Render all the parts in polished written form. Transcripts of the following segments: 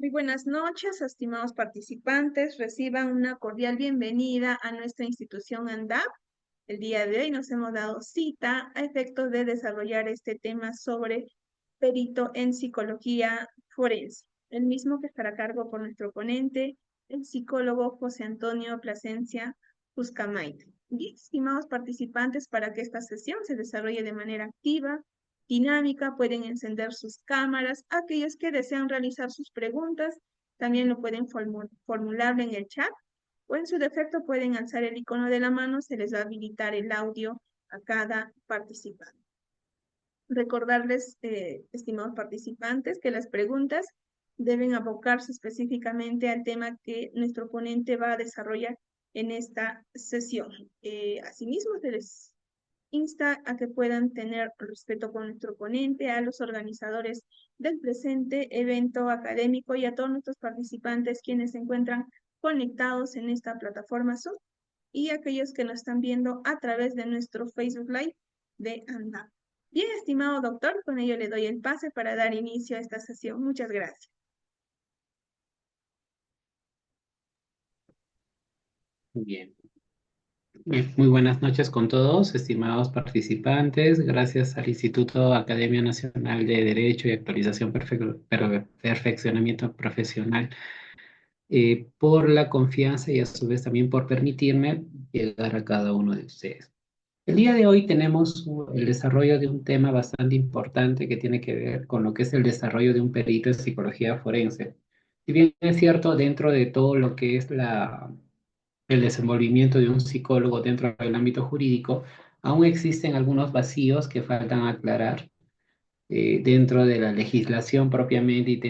Muy buenas noches, estimados participantes. Reciban una cordial bienvenida a nuestra institución ANDAP. El día de hoy nos hemos dado cita a efectos de desarrollar este tema sobre perito en psicología forense. El mismo que estará a cargo por nuestro ponente, el psicólogo José Antonio Plasencia Buscamaite. Bien, estimados participantes, para que esta sesión se desarrolle de manera activa, dinámica, pueden encender sus cámaras. Aquellos que desean realizar sus preguntas también lo pueden formularlo en el chat o en su defecto pueden alzar el icono de la mano, se les va a habilitar el audio a cada participante. Recordarles, estimados participantes, que las preguntas deben abocarse específicamente al tema que nuestro ponente va a desarrollar en esta sesión. Asimismo, se les insta a que puedan tener respeto con nuestro ponente, a los organizadores del presente evento académico y a todos nuestros participantes quienes se encuentran conectados en esta plataforma Zoom y aquellos que nos están viendo a través de nuestro Facebook Live de ANDAP. Bien, estimado doctor, con ello le doy el pase para dar inicio a esta sesión. Muchas gracias. Bien. Bien, muy buenas noches con todos, estimados participantes. Gracias al Instituto Academia Nacional de Derecho y Actualización Perfeccionamiento Profesional por la confianza y a su vez también por permitirme llegar a cada uno de ustedes. El día de hoy tenemos el desarrollo de un tema bastante importante que tiene que ver con lo que es el desarrollo de un perito en psicología forense. Si bien es cierto, dentro de todo lo que es el desenvolvimiento de un psicólogo dentro del ámbito jurídico, aún existen algunos vacíos que faltan aclarar dentro de la legislación propiamente y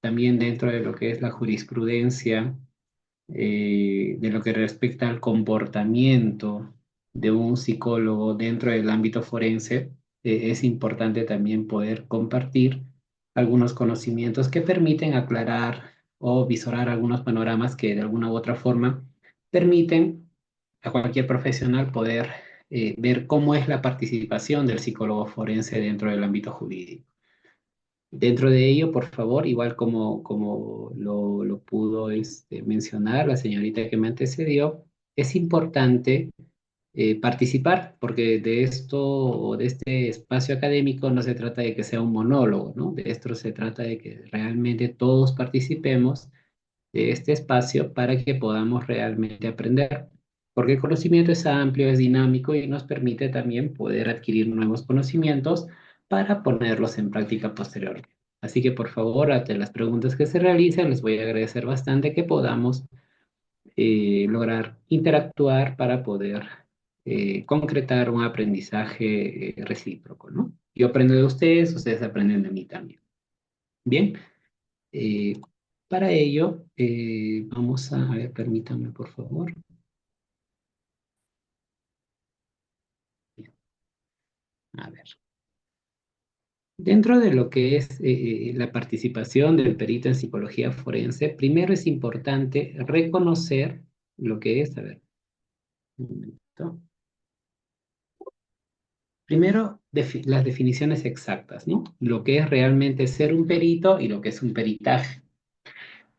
también dentro de lo que es la jurisprudencia, de lo que respecta al comportamiento de un psicólogo dentro del ámbito forense. Es importante también poder compartir algunos conocimientos que permiten aclarar o visorar algunos panoramas que de alguna u otra forma permiten a cualquier profesional poder ver cómo es la participación del psicólogo forense dentro del ámbito jurídico. Dentro de ello, por favor, igual como lo pudo mencionar la señorita que me antecedió, es importante participar, porque de esto o de este espacio académico no se trata de que sea un monólogo, ¿no? De esto se trata de que realmente todos participemos de este espacio para que podamos realmente aprender. Porque el conocimiento es amplio, es dinámico y nos permite también poder adquirir nuevos conocimientos para ponerlos en práctica posteriormente. Así que por favor, ante las preguntas que se realicen, les voy a agradecer bastante que podamos lograr interactuar para poder concretar un aprendizaje recíproco, ¿no? Yo aprendo de ustedes, ustedes aprenden de mí también. Bien. Eh, para ello, vamos a ver, permítanme por favor. A ver. Dentro de lo que es la participación del perito en psicología forense, primero es importante reconocer lo que es, a ver, un momento. Primero, las definiciones exactas, ¿no? Lo que es realmente ser un perito y lo que es un peritaje.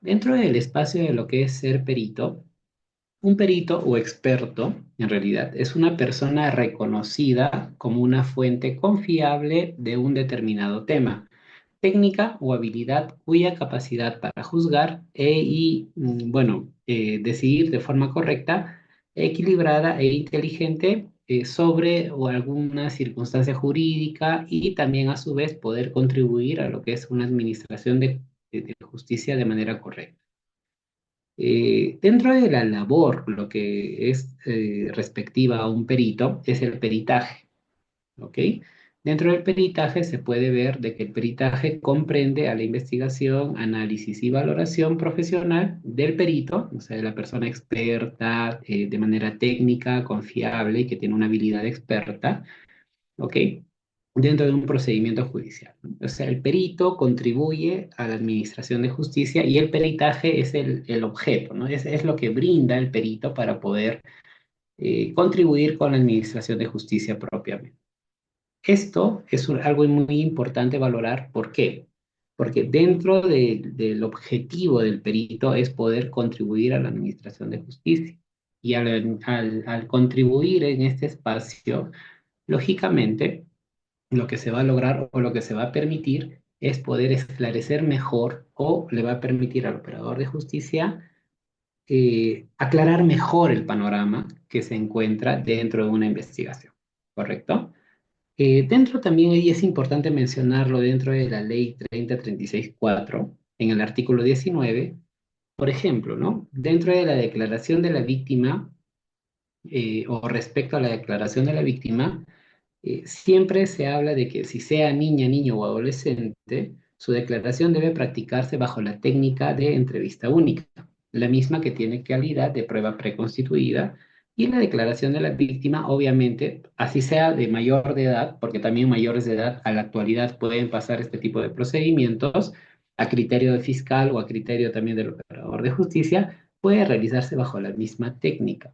Dentro del espacio de lo que es ser perito, un perito o experto, en realidad, es una persona reconocida como una fuente confiable de un determinado tema, técnica o habilidad cuya capacidad para juzgar decidir de forma correcta, equilibrada e inteligente sobre o alguna circunstancia jurídica y también a su vez poder contribuir a lo que es una administración de justicia de manera correcta. Dentro de la labor, lo que es respectiva a un perito es el peritaje, ¿ok? Dentro del peritaje se puede ver de que el peritaje comprende a la investigación, análisis y valoración profesional del perito, o sea, de la persona experta, de manera técnica, confiable y que tiene una habilidad experta, ¿ok? Dentro de un procedimiento judicial, ¿no? O sea, el perito contribuye a la administración de justicia y el peritaje es el objeto, ¿no? Es lo que brinda el perito para poder contribuir con la administración de justicia propiamente. Esto es algo muy importante valorar. ¿Por qué? porque dentro del objetivo del perito es poder contribuir a la administración de justicia. Y al contribuir en este espacio, lógicamente, lo que se va a lograr o lo que se va a permitir es poder esclarecer mejor o le va a permitir al operador de justicia aclarar mejor el panorama que se encuentra dentro de una investigación, ¿correcto? Dentro también ahí es importante mencionarlo dentro de la ley 3036-4, en el artículo 19, por ejemplo, ¿no? Dentro de la declaración de la víctima o respecto a la declaración de la víctima, siempre se habla de que si sea niña, niño o adolescente, su declaración debe practicarse bajo la técnica de entrevista única, la misma que tiene calidad de prueba preconstituida, y la declaración de la víctima, obviamente, así sea de mayor de edad, porque también mayores de edad a la actualidad pueden pasar este tipo de procedimientos a criterio del fiscal o a criterio también del operador de justicia, puede realizarse bajo la misma técnica.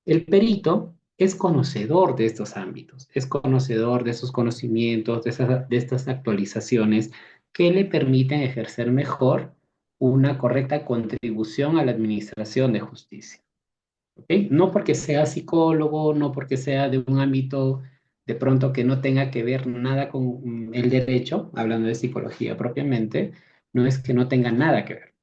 El perito es conocedor de estos ámbitos, es conocedor de esos conocimientos, de estas actualizaciones que le permiten ejercer mejor una correcta contribución a la administración de justicia. ¿Ok? No porque sea psicólogo, no porque sea de un ámbito de pronto que no tenga que ver nada con el derecho, hablando de psicología propiamente, no es que no tenga nada que ver.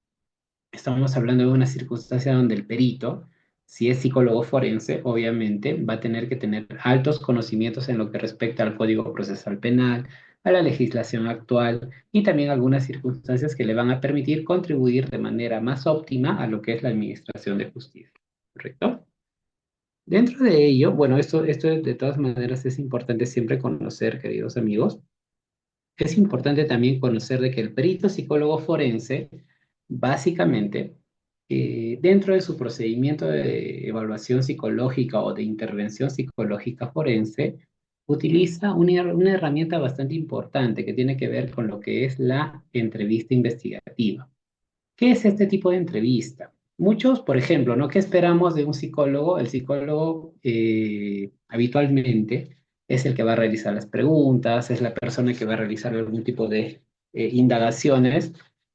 Estamos hablando de una circunstancia donde el perito, si es psicólogo forense, obviamente va a tener que tener altos conocimientos en lo que respecta al Código Procesal Penal, a la legislación actual y también algunas circunstancias que le van a permitir contribuir de manera más óptima a lo que es la administración de justicia. ¿Correcto? Dentro de ello, bueno, esto de todas maneras es importante siempre conocer, queridos amigos. Es importante también conocer de que el perito psicólogo forense, básicamente, dentro de su procedimiento de evaluación psicológica o de intervención psicológica forense, utiliza una herramienta bastante importante que tiene que ver con lo que es la entrevista investigativa. ¿Qué es este tipo de entrevista? Muchos, por ejemplo, ¿no? ¿Qué esperamos de un psicólogo? El psicólogo habitualmente es el que va a realizar las preguntas, es la persona que va a realizar algún tipo de indagaciones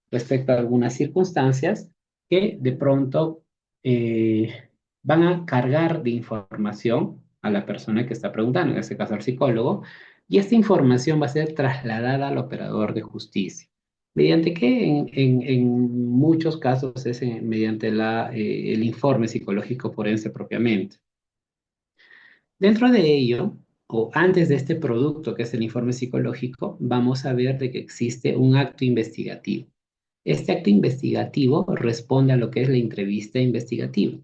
respecto a algunas circunstancias que de pronto van a cargar de información a la persona que está preguntando, en este caso al psicólogo, y esta información va a ser trasladada al operador de justicia. ¿Mediante qué? En muchos casos es mediante el informe psicológico forense propiamente. Dentro de ello, o antes de este producto que es el informe psicológico, vamos a ver de que existe un acto investigativo. Este acto investigativo responde a lo que es la entrevista investigativa.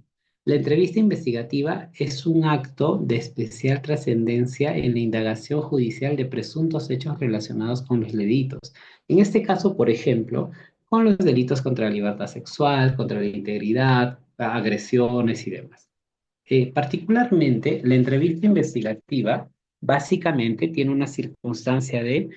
La entrevista investigativa es un acto de especial trascendencia en la indagación judicial de presuntos hechos relacionados con los delitos. En este caso, por ejemplo, con los delitos contra la libertad sexual, contra la integridad, agresiones y demás. Particularmente, la entrevista investigativa básicamente tiene una circunstancia de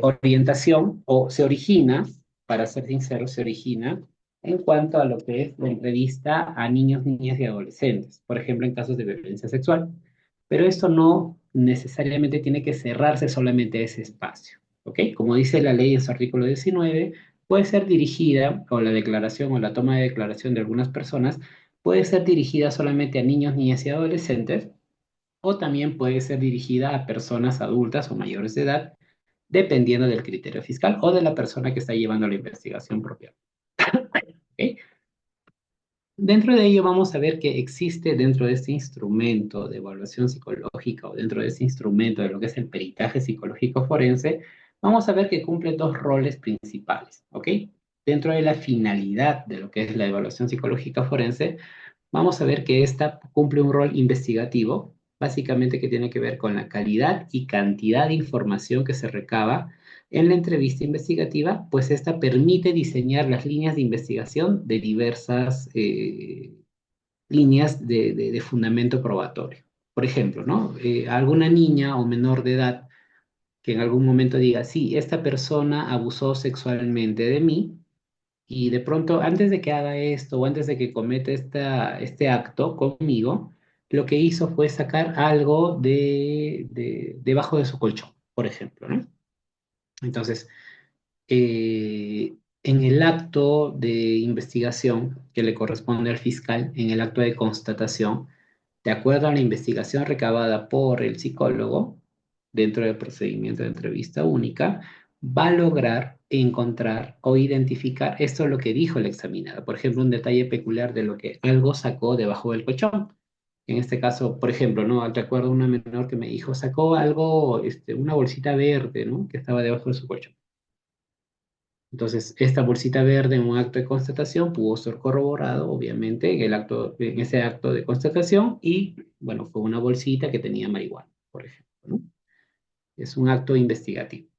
orientación o se origina, para ser sincero, se origina en cuanto a lo que es la entrevista a niños, niñas y adolescentes, por ejemplo, en casos de violencia sexual. Pero esto no necesariamente tiene que cerrarse solamente a ese espacio, ¿ok? Como dice la ley en su artículo 19, puede ser dirigida, o la declaración o la toma de declaración de algunas personas, puede ser dirigida solamente a niños, niñas y adolescentes, o también puede ser dirigida a personas adultas o mayores de edad, dependiendo del criterio fiscal o de la persona que está llevando la investigación propia. ¿Ok? Dentro de ello vamos a ver que existe dentro de este instrumento de evaluación psicológica o dentro de este instrumento de lo que es el peritaje psicológico forense, vamos a ver que cumple dos roles principales, ¿ok? Dentro de la finalidad de lo que es la evaluación psicológica forense, vamos a ver que esta cumple un rol investigativo, básicamente que tiene que ver con la calidad y cantidad de información que se recaba en la entrevista investigativa, pues esta permite diseñar las líneas de investigación de diversas líneas de fundamento probatorio. Por ejemplo, ¿no? Alguna niña o menor de edad que en algún momento diga, sí, esta persona abusó sexualmente de mí, y de pronto, antes de que haga esto o antes de que cometa este acto conmigo, lo que hizo fue sacar algo debajo de su colchón, por ejemplo, ¿no? Entonces, en el acto de investigación que le corresponde al fiscal, en el acto de constatación, de acuerdo a la investigación recabada por el psicólogo dentro del procedimiento de entrevista única, va a lograr encontrar o identificar esto es lo que dijo el examinado. Por ejemplo, un detalle peculiar de lo que algo sacó debajo del colchón. En este caso, por ejemplo, ¿no? Recuerdo una menor que me dijo, sacó algo, una bolsita verde, ¿no? Que estaba debajo de su colchón. Entonces, esta bolsita verde en un acto de constatación pudo ser corroborado, obviamente, en ese acto de constatación y, bueno, fue una bolsita que tenía marihuana, por ejemplo, ¿no? Es un acto investigativo.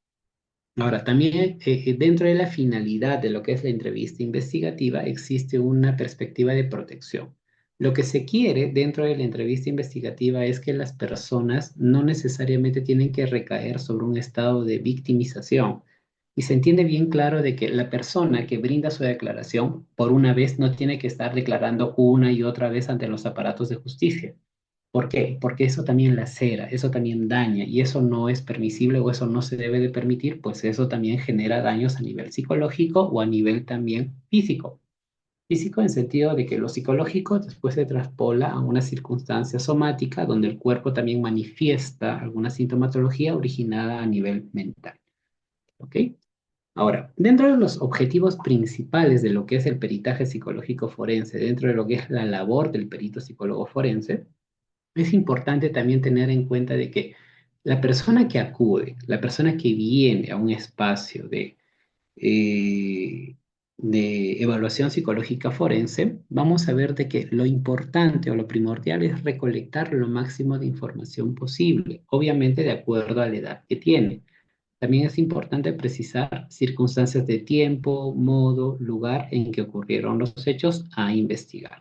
Ahora, también dentro de la finalidad de lo que es la entrevista investigativa existe una perspectiva de protección. Lo que se quiere dentro de la entrevista investigativa es que las personas no necesariamente tienen que recaer sobre un estado de victimización. Y se entiende bien claro de que la persona que brinda su declaración, por una vez, no tiene que estar declarando una y otra vez ante los aparatos de justicia. ¿Por qué? Porque eso también lacera, eso también daña y eso no es permisible o eso no se debe de permitir, pues eso también genera daños a nivel psicológico o a nivel también físico. Físico en sentido de que lo psicológico después se traspola a una circunstancia somática donde el cuerpo también manifiesta alguna sintomatología originada a nivel mental. ¿Ok? Ahora, dentro de los objetivos principales de lo que es el peritaje psicológico forense, dentro de lo que es la labor del perito psicólogo forense, es importante también tener en cuenta de que la persona que acude, la persona que viene a un espacio eh, de evaluación psicológica forense, vamos a ver de que lo importante o lo primordial es recolectar lo máximo de información posible, obviamente de acuerdo a la edad que tiene. También es importante precisar circunstancias de tiempo, modo, lugar en que ocurrieron los hechos a investigar.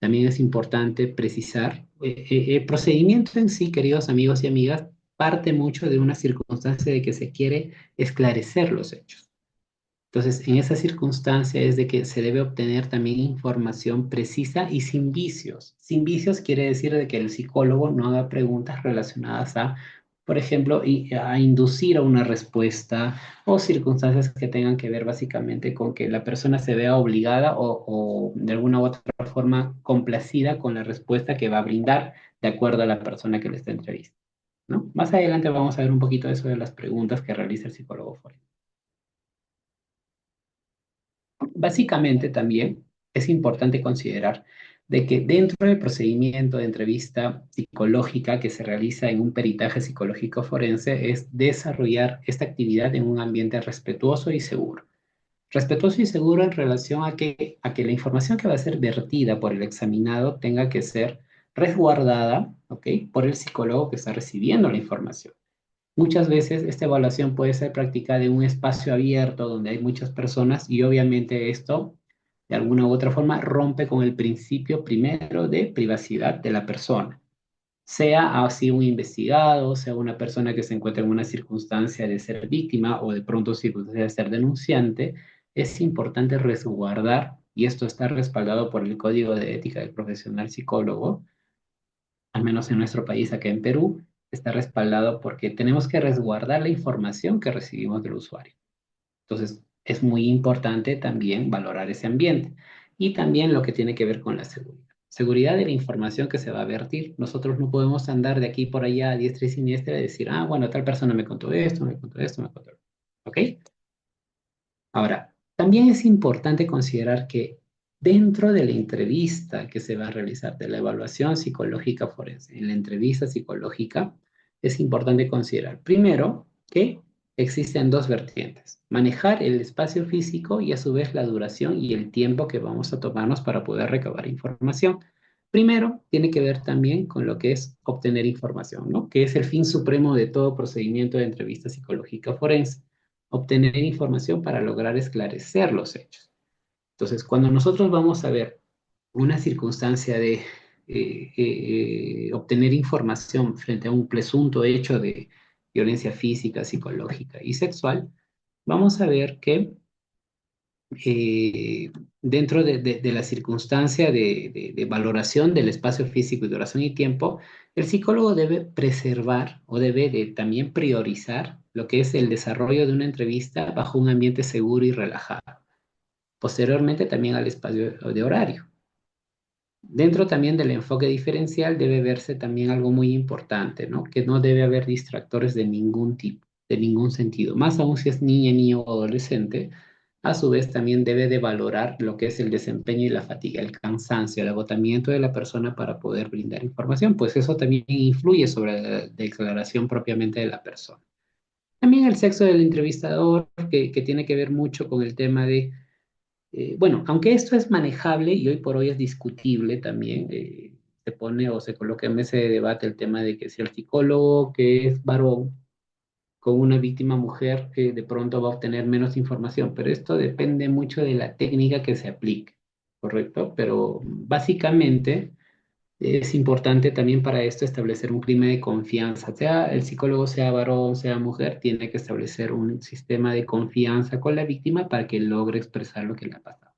También es importante precisar, el procedimiento en sí, queridos amigos y amigas, parte mucho de una circunstancia de que se quiere esclarecer los hechos. Entonces, en esa circunstancia es de que se debe obtener también información precisa y sin vicios. Sin vicios quiere decir de que el psicólogo no haga preguntas relacionadas a, por ejemplo, a inducir a una respuesta o circunstancias que tengan que ver básicamente con que la persona se vea obligada o de alguna u otra forma complacida con la respuesta que va a brindar de acuerdo a la persona que le está entrevistando, ¿no? Más adelante vamos a ver un poquito eso de las preguntas que realiza el psicólogo forense. Básicamente también es importante considerar de que dentro del procedimiento de entrevista psicológica que se realiza en un peritaje psicológico forense es desarrollar esta actividad en un ambiente respetuoso y seguro. Respetuoso y seguro en relación a que la información que va a ser vertida por el examinado tenga que ser resguardada, ¿ok? Por el psicólogo que está recibiendo la información. Muchas veces esta evaluación puede ser practicada en un espacio abierto donde hay muchas personas y obviamente esto, de alguna u otra forma, rompe con el principio primero de privacidad de la persona. Sea así un investigado, sea una persona que se encuentra en una circunstancia de ser víctima o de pronto circunstancia de ser denunciante, es importante resguardar, y esto está respaldado por el Código de Ética del Profesional Psicólogo, al menos en nuestro país, acá en Perú, está respaldado porque tenemos que resguardar la información que recibimos del usuario. Entonces, es muy importante también valorar ese ambiente y también lo que tiene que ver con la seguridad. Seguridad de la información que se va a vertir. Nosotros no podemos andar de aquí por allá a diestra y siniestra y decir, ah, bueno, tal persona me contó esto, me contó esto, me contó esto. ¿Ok? Ahora, también es importante considerar que dentro de la entrevista que se va a realizar, de la evaluación psicológica forense, en la entrevista psicológica, es importante considerar, primero, que existen dos vertientes: manejar el espacio físico y a su vez la duración y el tiempo que vamos a tomarnos para poder recabar información. Primero, tiene que ver también con lo que es obtener información, ¿no? Que es el fin supremo de todo procedimiento de entrevista psicológica forense: obtener información para lograr esclarecer los hechos. Entonces, cuando nosotros vamos a ver una circunstancia de obtener información frente a un presunto hecho de violencia física, psicológica y sexual, vamos a ver que eh, dentro de la circunstancia de valoración del espacio físico y duración y tiempo, el psicólogo debe preservar o debe de también priorizar lo que es el desarrollo de una entrevista bajo un ambiente seguro y relajado. Posteriormente también al espacio de horario. Dentro también del enfoque diferencial debe verse también algo muy importante, ¿no? Que no debe haber distractores de ningún tipo, de ningún sentido. Más aún si es niña, niño o adolescente, a su vez también debe de valorar lo que es el desempeño y la fatiga, el cansancio, el agotamiento de la persona para poder brindar información, pues eso también influye sobre la declaración propiamente de la persona. También el sexo del entrevistador, que tiene que ver mucho con el tema de bueno, aunque esto es manejable y hoy por hoy es discutible también, se pone o se coloca en ese debate el tema de que si el psicólogo que es varón con una víctima mujer de pronto va a obtener menos información, pero esto depende mucho de la técnica que se aplique, ¿correcto? Pero básicamente es importante también para esto establecer un clima de confianza, sea el psicólogo, sea varón, sea mujer, tiene que establecer un sistema de confianza con la víctima para que logre expresar lo que le ha pasado.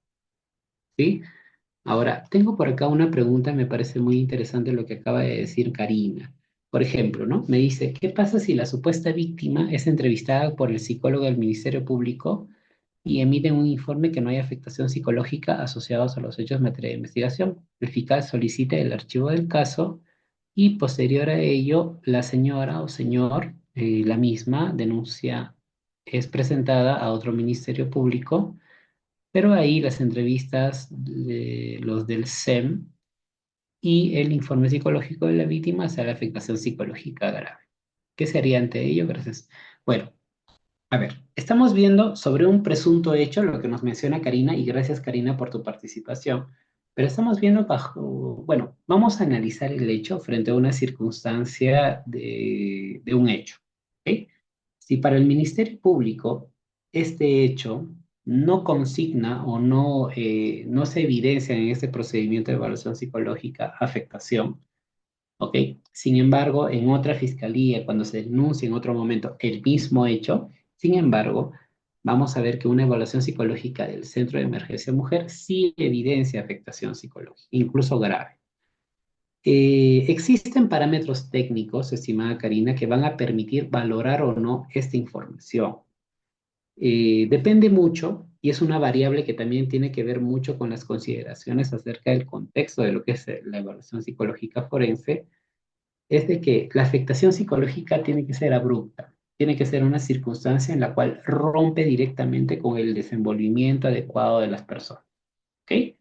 ¿Sí? Ahora, tengo por acá una pregunta, me parece muy interesante lo que acaba de decir Karina. Por ejemplo, ¿no? Me dice, ¿qué pasa si la supuesta víctima es entrevistada por el psicólogo del Ministerio Público y emite un informe que no hay afectación psicológica asociados a los hechos en materia de investigación? El fiscal solicita el archivo del caso y posterior a ello, la señora o señor, la misma denuncia es presentada a otro Ministerio Público, pero ahí las entrevistas de los del SEM y el informe psicológico de la víctima sea la afectación psicológica grave. ¿Qué sería ante ello? Gracias. Bueno, a ver, estamos viendo sobre un presunto hecho, lo que nos menciona Karina, y gracias Karina por tu participación, pero estamos viendo bajo, bueno, vamos a analizar el hecho frente a una circunstancia de un hecho. ¿Ok? Si para el Ministerio Público este hecho no consigna o no se evidencia en este procedimiento de evaluación psicológica afectación, ¿ok? Sin embargo, en otra fiscalía, cuando se denuncia en otro momento el mismo hecho, sin embargo, vamos a ver que una evaluación psicológica del Centro de Emergencia Mujer sí evidencia afectación psicológica, incluso grave. Existen parámetros técnicos, estimada Karina, que van a permitir valorar o no esta información. Depende mucho y es una variable que también tiene que ver mucho con las consideraciones acerca del contexto de lo que es la evaluación psicológica forense, es de que la afectación psicológica tiene que ser abrupta, tiene que ser una circunstancia en la cual rompe directamente con el desenvolvimiento adecuado de las personas. ¿Ok?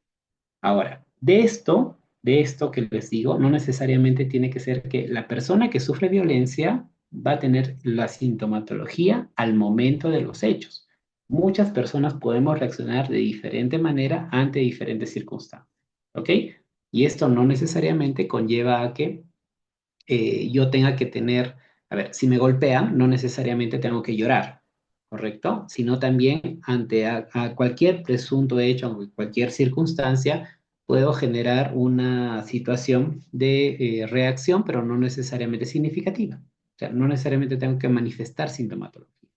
Ahora, de esto que les digo, no necesariamente tiene que ser que la persona que sufre violencia va a tener la sintomatología al momento de los hechos. Muchas personas podemos reaccionar de diferente manera ante diferentes circunstancias. ¿Ok? Y esto no necesariamente conlleva a que yo tenga que tener, a ver, si me golpean, no necesariamente tengo que llorar, ¿correcto? Sino también ante a cualquier presunto hecho, o cualquier circunstancia, puedo generar una situación de reacción, pero no necesariamente significativa. O sea, no necesariamente tengo que manifestar sintomatología.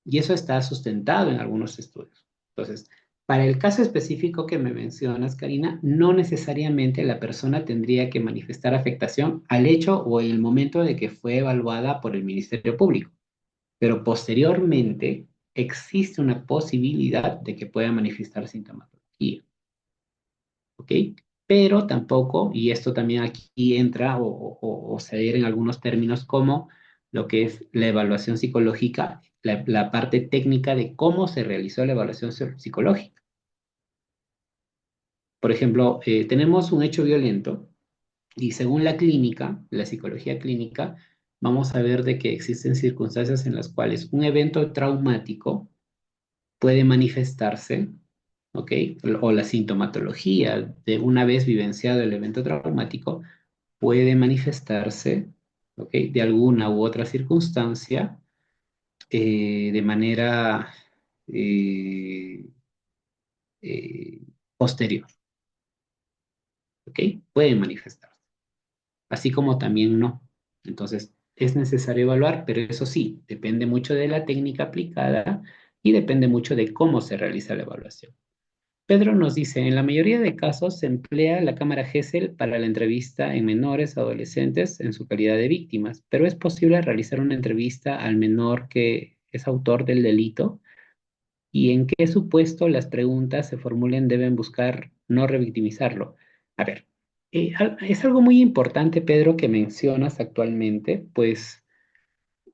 Y eso está sustentado en algunos estudios. Entonces, para el caso específico que me mencionas, Karina, no necesariamente la persona tendría que manifestar afectación al hecho o en el momento de que fue evaluada por el Ministerio Público, pero posteriormente existe una posibilidad de que pueda manifestar sintomatología, ¿ok? Pero tampoco, y esto también aquí entra o se adhieren algunos términos como lo que es la evaluación psicológica, la parte técnica de cómo se realizó la evaluación psicológica. Por ejemplo, tenemos un hecho violento y según la clínica, la psicología clínica, vamos a ver de que existen circunstancias en las cuales un evento traumático puede manifestarse, ¿ok? O la sintomatología de una vez vivenciado el evento traumático puede manifestarse, ¿ok? De alguna u otra circunstancia de manera eh, eh, posterior, ¿ok? Puede manifestarse, así como también no. Entonces, es necesario evaluar, pero eso sí, depende mucho de la técnica aplicada y depende mucho de cómo se realiza la evaluación. Pedro nos dice, en la mayoría de casos se emplea la cámara Gesell para la entrevista en menores, adolescentes, en su calidad de víctimas, pero es posible realizar una entrevista al menor que es autor del delito y en qué supuesto las preguntas se formulen deben buscar no revictimizarlo. A ver, es algo muy importante, Pedro, que mencionas actualmente, pues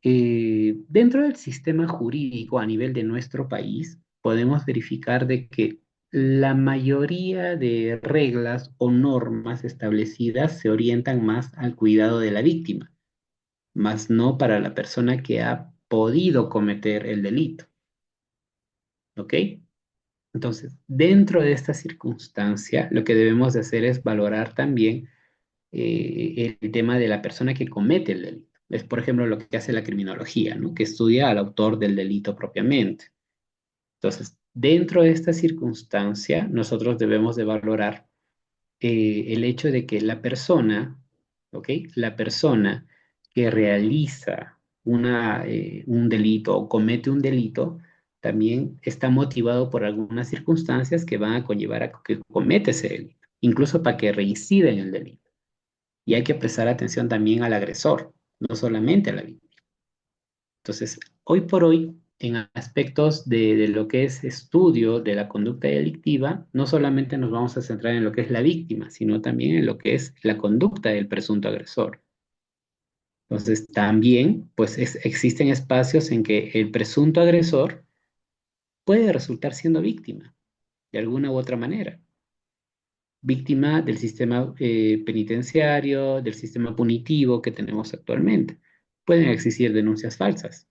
dentro del sistema jurídico a nivel de nuestro país, podemos verificar de que la mayoría de reglas o normas establecidas se orientan más al cuidado de la víctima, más no para la persona que ha podido cometer el delito. ¿Ok? Entonces, dentro de esta circunstancia, lo que debemos de hacer es valorar también el tema de la persona que comete el delito. Es, por ejemplo, lo que hace la criminología, ¿no? Que estudia al autor del delito propiamente. Entonces, dentro de esta circunstancia, nosotros debemos de valorar el hecho de que la persona, ¿ok? La persona que realiza un delito o comete un delito, también está motivado por algunas circunstancias que van a conllevar a que comete ese delito, incluso para que reincida en el delito. Y hay que prestar atención también al agresor, no solamente a la víctima. Entonces, hoy por hoy, en aspectos de lo que es estudio de la conducta delictiva, no solamente nos vamos a centrar en lo que es la víctima, sino también en lo que es la conducta del presunto agresor. Entonces, también, pues existen espacios en que el presunto agresor puede resultar siendo víctima, de alguna u otra manera. Víctima del sistema penitenciario, del sistema punitivo que tenemos actualmente. Pueden existir denuncias falsas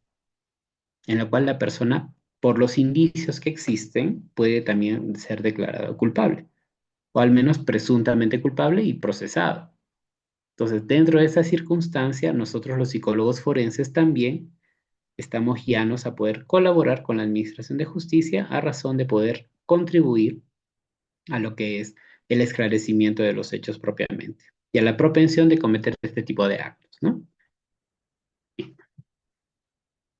en la cual la persona, por los indicios que existen, puede también ser declarado culpable, o al menos presuntamente culpable y procesado. Entonces, dentro de esa circunstancia, nosotros los psicólogos forenses también estamos llanos a poder colaborar con la Administración de Justicia a razón de poder contribuir a lo que es el esclarecimiento de los hechos propiamente y a la propensión de cometer este tipo de actos, ¿no?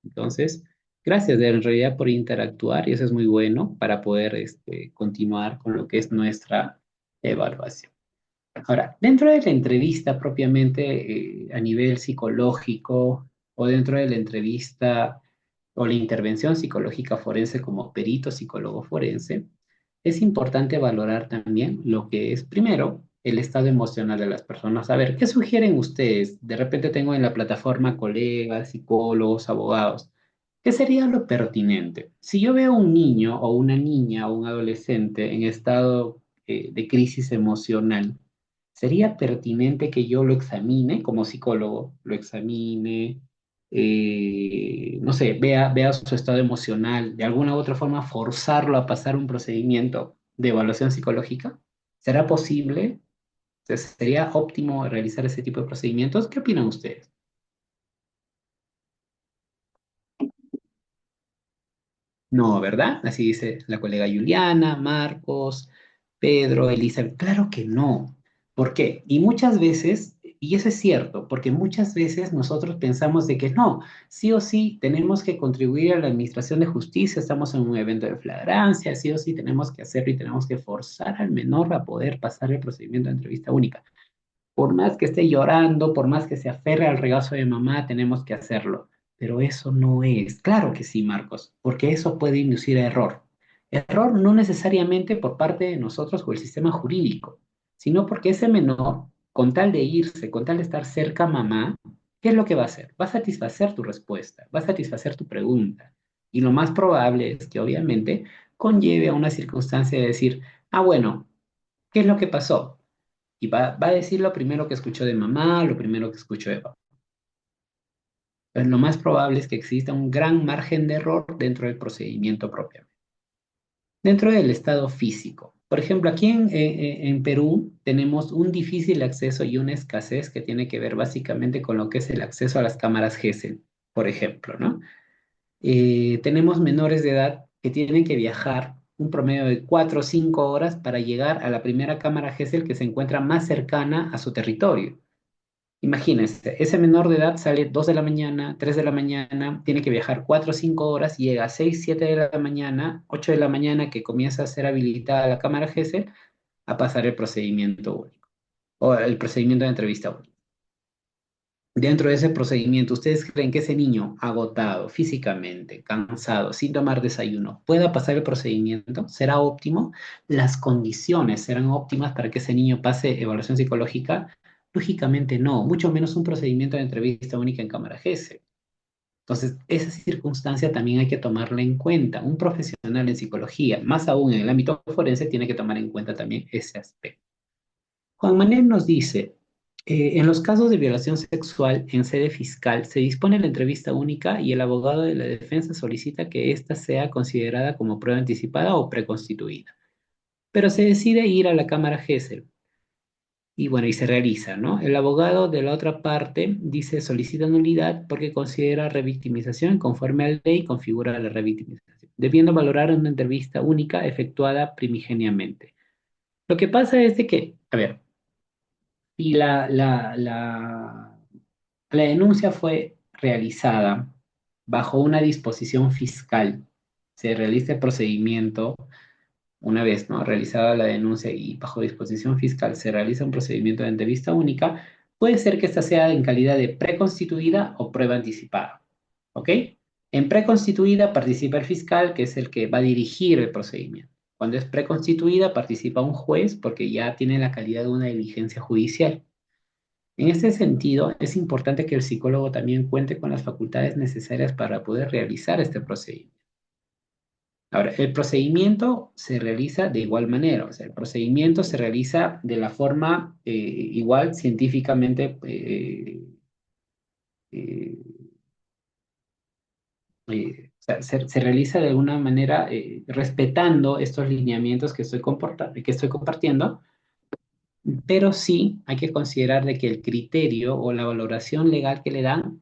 Entonces, gracias en realidad por interactuar y eso es muy bueno para poder continuar con lo que es nuestra evaluación. Ahora, dentro de la entrevista propiamente a nivel psicológico o dentro de la entrevista o la intervención psicológica forense como perito psicólogo forense, es importante valorar también lo que es, primero, el estado emocional de las personas. A ver, ¿qué sugieren ustedes? De repente tengo en la plataforma colegas, psicólogos, abogados. ¿Qué sería lo pertinente? Si yo veo un niño o una niña o un adolescente en estado de crisis emocional, ¿sería pertinente que yo lo examine como psicólogo? Lo examine, no sé, vea su estado emocional, de alguna u otra forma forzarlo a pasar un procedimiento de evaluación psicológica. ¿Será posible? ¿Sería óptimo realizar ese tipo de procedimientos? ¿Qué opinan ustedes? No, ¿verdad? Así dice la colega Juliana, Marcos, Pedro, Elisa. Claro que no. ¿Por qué? Y muchas veces, y eso es cierto, porque muchas veces nosotros pensamos de que no, sí o sí tenemos que contribuir a la administración de justicia, estamos en un evento de flagrancia, sí o sí tenemos que hacerlo y tenemos que forzar al menor a poder pasar el procedimiento de entrevista única. Por más que esté llorando, por más que se aferre al regazo de mamá, tenemos que hacerlo. Pero eso no es. Claro que sí, Marcos, porque eso puede inducir a error. Error no necesariamente por parte de nosotros o el sistema jurídico, sino porque ese menor, con tal de irse, con tal de estar cerca a mamá, ¿qué es lo que va a hacer? Va a satisfacer tu respuesta, va a satisfacer tu pregunta. Y lo más probable es que obviamente conlleve a una circunstancia de decir, ah, bueno, ¿qué es lo que pasó? Y va a decir lo primero que escuchó de mamá, lo primero que escuchó de papá. Pues lo más probable es que exista un gran margen de error dentro del procedimiento propio. Dentro del estado físico. Por ejemplo, aquí en Perú tenemos un difícil acceso y una escasez que tiene que ver básicamente con lo que es el acceso a las cámaras GESEL, por ejemplo, ¿no? Tenemos menores de edad que tienen que viajar un promedio de 4 o 5 horas para llegar a la primera cámara GESEL que se encuentra más cercana a su territorio. Imagínense, ese menor de edad sale 2 de la mañana, 3 de la mañana, tiene que viajar 4 o 5 horas, llega a 6, 7 de la mañana, 8 de la mañana que comienza a ser habilitada la cámara GESEL a pasar el procedimiento único o el procedimiento de entrevista única. Dentro de ese procedimiento, ¿ustedes creen que ese niño agotado físicamente, cansado, sin tomar desayuno, pueda pasar el procedimiento? ¿Será óptimo? ¿Las condiciones serán óptimas para que ese niño pase evaluación psicológica? Lógicamente no, mucho menos un procedimiento de entrevista única en cámara GESE. Entonces, esa circunstancia también hay que tomarla en cuenta. Un profesional en psicología, más aún en el ámbito forense, tiene que tomar en cuenta también ese aspecto. Juan Manuel nos dice, en los casos de violación sexual en sede fiscal se dispone la entrevista única y el abogado de la defensa solicita que ésta sea considerada como prueba anticipada o preconstituida. Pero se decide ir a la Cámara Gesell y bueno, y se realiza, ¿no? El abogado de la otra parte dice solicita nulidad porque considera revictimización conforme a la ley configura la revictimización, debiendo valorar una entrevista única efectuada primigeniamente. Lo que pasa es de que, a ver, y la denuncia fue realizada bajo una disposición fiscal. Se realiza el procedimiento una vez, ¿no? Realizada la denuncia y bajo disposición fiscal se realiza un procedimiento de entrevista única. Puede ser que esta sea en calidad de preconstituida o prueba anticipada. ¿Ok? En preconstituida participa el fiscal, que es el que va a dirigir el procedimiento. Cuando es preconstituida participa un juez porque ya tiene la calidad de una diligencia judicial. En este sentido, es importante que el psicólogo también cuente con las facultades necesarias para poder realizar este procedimiento. Ahora, el procedimiento se realiza de igual manera, o sea, el procedimiento se realiza de la forma igual científicamente, eh, o sea, se realiza de alguna manera respetando estos lineamientos que estoy compartiendo, pero sí hay que considerar de que el criterio o la valoración legal que le dan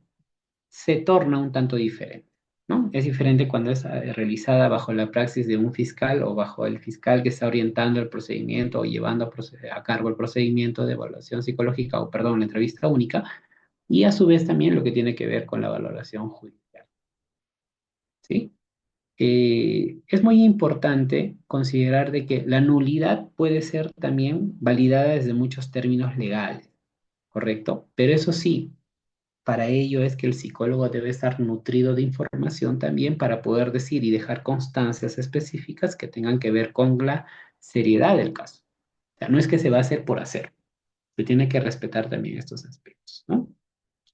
se torna un tanto diferente, ¿no? Es diferente cuando es realizada bajo la praxis de un fiscal o bajo el fiscal que está orientando el procedimiento o llevando a cargo el procedimiento de evaluación psicológica o, perdón, la entrevista única, y a su vez también lo que tiene que ver con la valoración judicial, ¿sí? Es muy importante considerar de que la nulidad puede ser también validada desde muchos términos legales, ¿correcto? Pero eso sí, para ello es que el psicólogo debe estar nutrido de información también para poder decir y dejar constancias específicas que tengan que ver con la seriedad del caso. O sea, no es que se va a hacer por hacer, se tiene que respetar también estos aspectos, ¿no?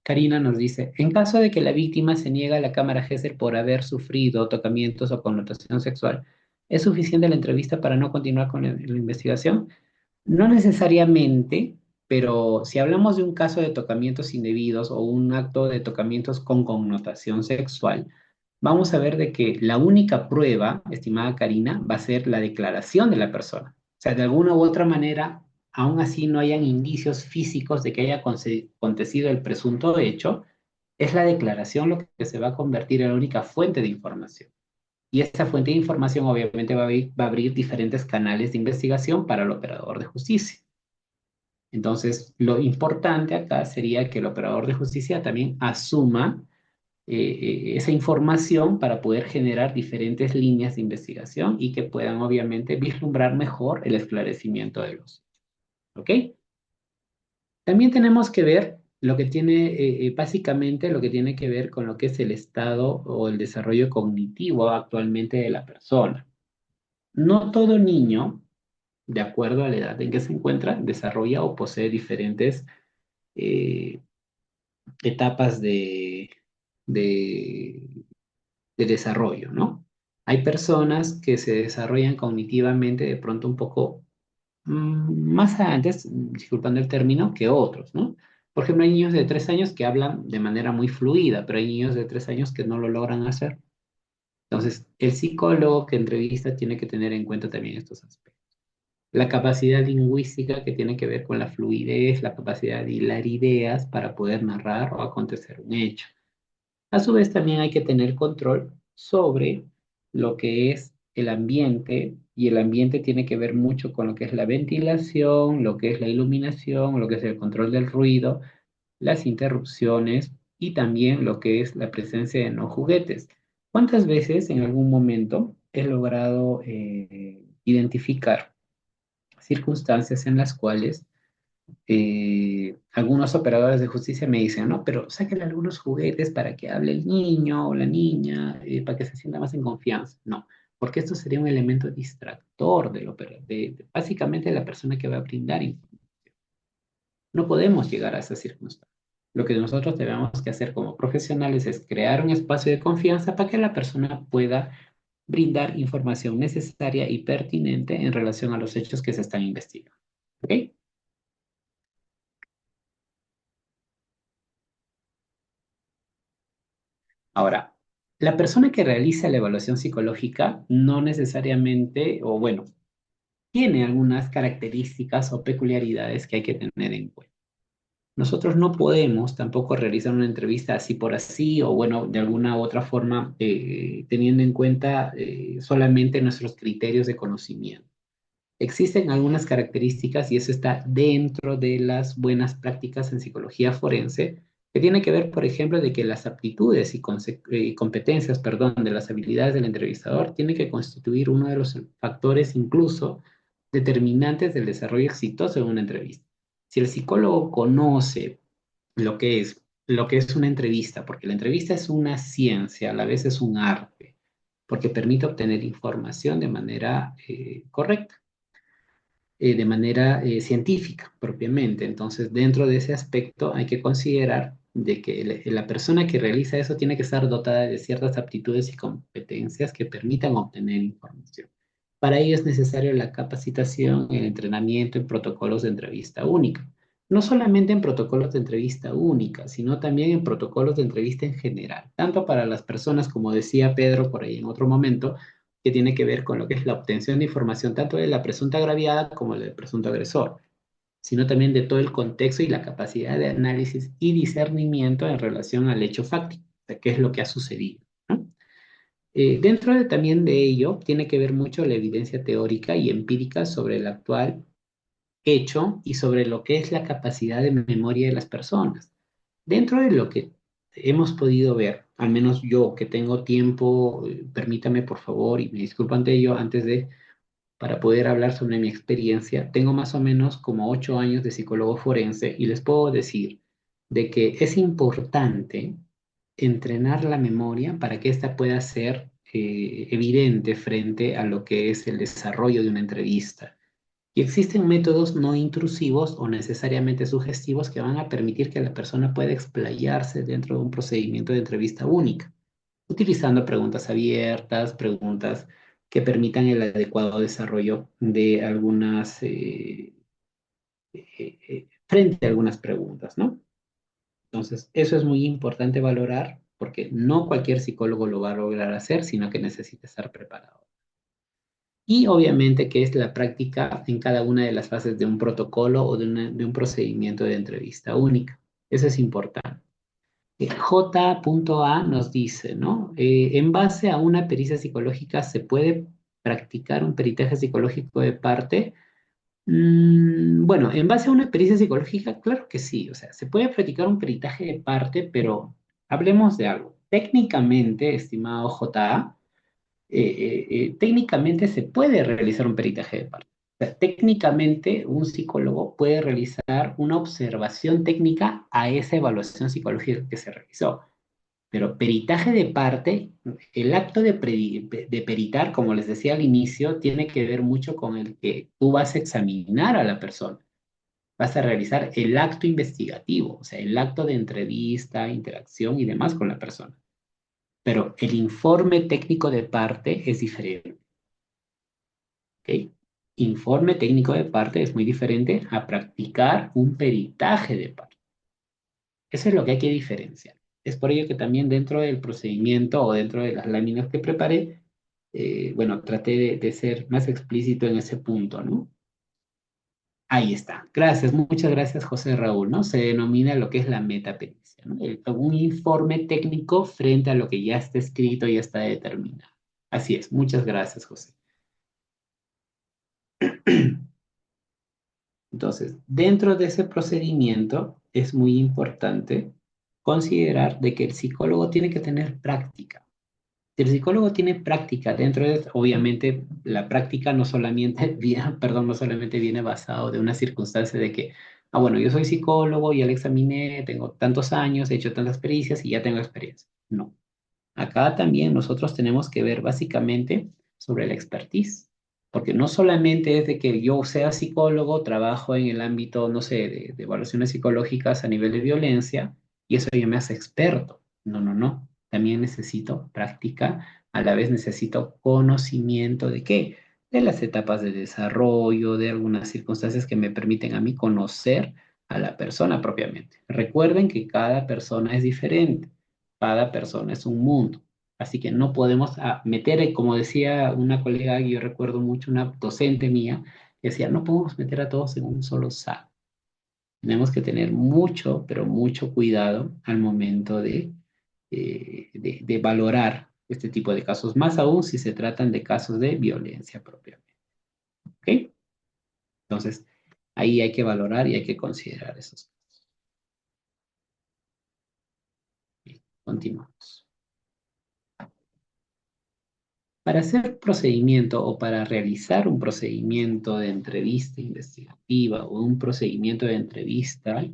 Karina nos dice, en caso de que la víctima se niega a la cámara Gesell por haber sufrido tocamientos o connotación sexual, ¿es suficiente la entrevista para no continuar con la investigación? No necesariamente, pero si hablamos de un caso de tocamientos indebidos o un acto de tocamientos con connotación sexual, vamos a ver de que la única prueba, estimada Karina, va a ser la declaración de la persona. O sea, de alguna u otra manera, aún así no hayan indicios físicos de que haya acontecido el presunto hecho, es la declaración lo que se va a convertir en la única fuente de información. Y esta fuente de información obviamente va a abrir diferentes canales de investigación para el operador de justicia. Entonces, lo importante acá sería que el operador de justicia también asuma esa información para poder generar diferentes líneas de investigación y que puedan obviamente vislumbrar mejor el esclarecimiento de los. ¿Ok? También tenemos que ver lo que tiene, básicamente lo que tiene que ver con lo que es el estado o el desarrollo cognitivo actualmente de la persona. No todo niño, de acuerdo a la edad en que se encuentra, desarrolla o posee diferentes eh, etapas de, de desarrollo, ¿no? Hay personas que se desarrollan cognitivamente de pronto un poco más antes, disculpando el término, que otros, ¿no? Por ejemplo, hay niños de 3 años que hablan de manera muy fluida, pero hay niños de 3 años que no lo logran hacer. Entonces, el psicólogo que entrevista tiene que tener en cuenta también estos aspectos. La capacidad lingüística que tiene que ver con la fluidez, la capacidad de hilar ideas para poder narrar o acontecer un hecho. A su vez, también hay que tener control sobre lo que es el ambiente, y el ambiente tiene que ver mucho con lo que es la ventilación, lo que es la iluminación, lo que es el control del ruido, las interrupciones y también lo que es la presencia de no juguetes. ¿Cuántas veces en algún momento he logrado identificar circunstancias en las cuales algunos operadores de justicia me dicen, no, pero sáquenle algunos juguetes para que hable el niño o la niña, para que se sienta más en confianza? No, porque esto sería un elemento distractor del básicamente de la persona que va a brindar información. No podemos llegar a esa circunstancia. Lo que nosotros tenemos que hacer como profesionales es crear un espacio de confianza para que la persona pueda brindar información necesaria y pertinente en relación a los hechos que se están investigando. ¿Ok? Ahora, la persona que realiza la evaluación psicológica no necesariamente, o bueno, tiene algunas características o peculiaridades que hay que tener en cuenta. Nosotros no podemos tampoco realizar una entrevista así por así, o bueno, de alguna u otra forma, teniendo en cuenta solamente nuestros criterios de conocimiento. Existen algunas características y eso está dentro de las buenas prácticas en psicología forense, que tiene que ver, por ejemplo, de que las aptitudes y competencias, perdón, de las habilidades del entrevistador tiene que constituir uno de los factores incluso determinantes del desarrollo exitoso de una entrevista. Si el psicólogo conoce lo que es una entrevista, porque la entrevista es una ciencia, a la vez es un arte, porque permite obtener información de manera correcta, de manera científica propiamente. Entonces, dentro de ese aspecto hay que considerar de que la persona que realiza eso tiene que estar dotada de ciertas aptitudes y competencias que permitan obtener información. Para ello es necesario la capacitación, el entrenamiento en protocolos de entrevista única. No solamente en protocolos de entrevista única, sino también en protocolos de entrevista en general, tanto para las personas, como decía Pedro por ahí en otro momento, que tiene que ver con lo que es la obtención de información tanto de la presunta agraviada como del presunto agresor, sino también de todo el contexto y la capacidad de análisis y discernimiento en relación al hecho fáctico, de qué es lo que ha sucedido, ¿no? También de ello tiene que ver mucho la evidencia teórica y empírica sobre el actual hecho y sobre lo que es la capacidad de memoria de las personas. Dentro de lo que hemos podido ver, al menos yo que tengo tiempo, permítame por favor, y me disculpo ante ello, para poder hablar sobre mi experiencia, tengo más o menos como 8 años de psicólogo forense y les puedo decir de que es importante entrenar la memoria para que ésta pueda ser evidente frente a lo que es el desarrollo de una entrevista. Y existen métodos no intrusivos o necesariamente sugestivos que van a permitir que la persona pueda explayarse dentro de un procedimiento de entrevista única, utilizando preguntas abiertas, preguntas que permitan el adecuado desarrollo de algunas, frente a algunas preguntas, ¿no? Entonces, eso es muy importante valorar porque no cualquier psicólogo lo va a lograr hacer, sino que necesita estar preparado. Y obviamente que es la práctica en cada una de las fases de un protocolo o de un procedimiento de entrevista única. Eso es importante. J.A nos dice, ¿no? En base a una pericia psicológica, ¿se puede practicar un peritaje psicológico de parte? Bueno, en base a una pericia psicológica, claro que sí. O sea, se puede practicar un peritaje de parte, pero hablemos de algo. Técnicamente, estimado J.A., técnicamente se puede realizar un peritaje de parte. O sea, técnicamente, un psicólogo puede realizar una observación técnica a esa evaluación psicológica que se realizó. Pero peritaje de parte, el acto de peritar, como les decía al inicio, tiene que ver mucho con el que tú vas a examinar a la persona. Vas a realizar el acto investigativo, o sea, el acto de entrevista, interacción y demás con la persona. Pero el informe técnico de parte es diferente. ¿Ok? Informe técnico de parte es muy diferente a practicar un peritaje de parte. Eso es lo que hay que diferenciar. Es por ello que también dentro del procedimiento o dentro de las láminas que preparé, bueno, traté de ser más explícito en ese punto, ¿no? Ahí está. Gracias, muchas gracias, José Raúl, ¿no? Se denomina lo que es la metapericia, ¿no? Un informe técnico frente a lo que ya está escrito y ya está determinado. Así es, muchas gracias, José. Entonces, dentro de ese procedimiento, es muy importante considerar de que el psicólogo tiene que tener práctica. Si el psicólogo tiene práctica dentro de, obviamente, la práctica no solamente viene, perdón, no solamente viene basado de una circunstancia de que, bueno, yo soy psicólogo, ya le examiné, tengo tantos años, he hecho tantas pericias y ya tengo experiencia. No. Acá también nosotros tenemos que ver básicamente sobre la expertise, porque no solamente es de que yo sea psicólogo, trabajo en el ámbito, no sé, de evaluaciones psicológicas a nivel de violencia y eso ya me hace experto. No, no, no. También necesito práctica, a la vez necesito conocimiento de qué, de las etapas de desarrollo, de algunas circunstancias que me permiten a mí conocer a la persona propiamente. Recuerden que cada persona es diferente. Cada persona es un mundo. Así que no podemos meter, como decía una colega que yo recuerdo mucho, una docente mía, que decía, no podemos meter a todos en un solo saco. Tenemos que tener mucho, pero mucho cuidado al momento de valorar este tipo de casos, más aún si se tratan de casos de violencia propiamente. ¿Ok? Entonces, ahí hay que valorar y hay que considerar esos casos. Bien, continuamos. Para hacer procedimiento o para realizar un procedimiento de entrevista investigativa o un procedimiento de entrevista,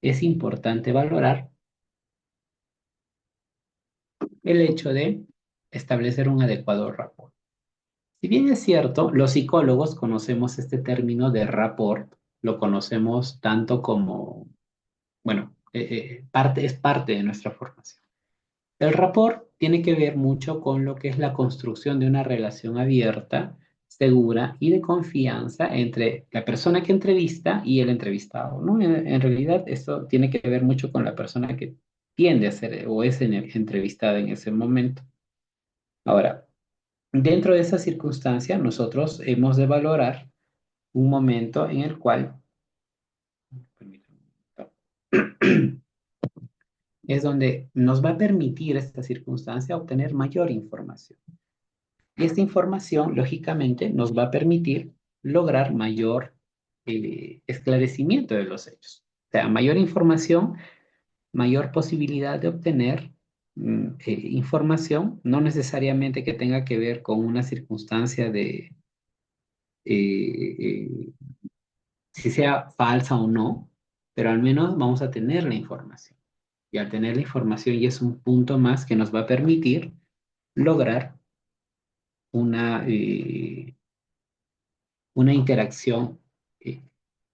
es importante valorar el hecho de establecer un adecuado rapport. Si bien es cierto, los psicólogos conocemos este término de rapport, lo conocemos tanto como, bueno, es parte de nuestra formación. El rapport tiene que ver mucho con lo que es la construcción de una relación abierta, segura y de confianza entre la persona que entrevista y el entrevistado, ¿no? En realidad, esto tiene que ver mucho con la persona que tiende a ser o es entrevistada en ese momento. Ahora, dentro de esa circunstancia, nosotros hemos de valorar un momento en el cual, permítame un momento, es donde nos va a permitir esta circunstancia obtener mayor información. Y esta información, lógicamente, nos va a permitir lograr mayor esclarecimiento de los hechos. O sea, mayor información, mayor posibilidad de obtener información, no necesariamente que tenga que ver con una circunstancia de eh, si sea falsa o no, pero al menos vamos a tener la información. Y al tener la información ya es un punto más que nos va a permitir lograr una, una interacción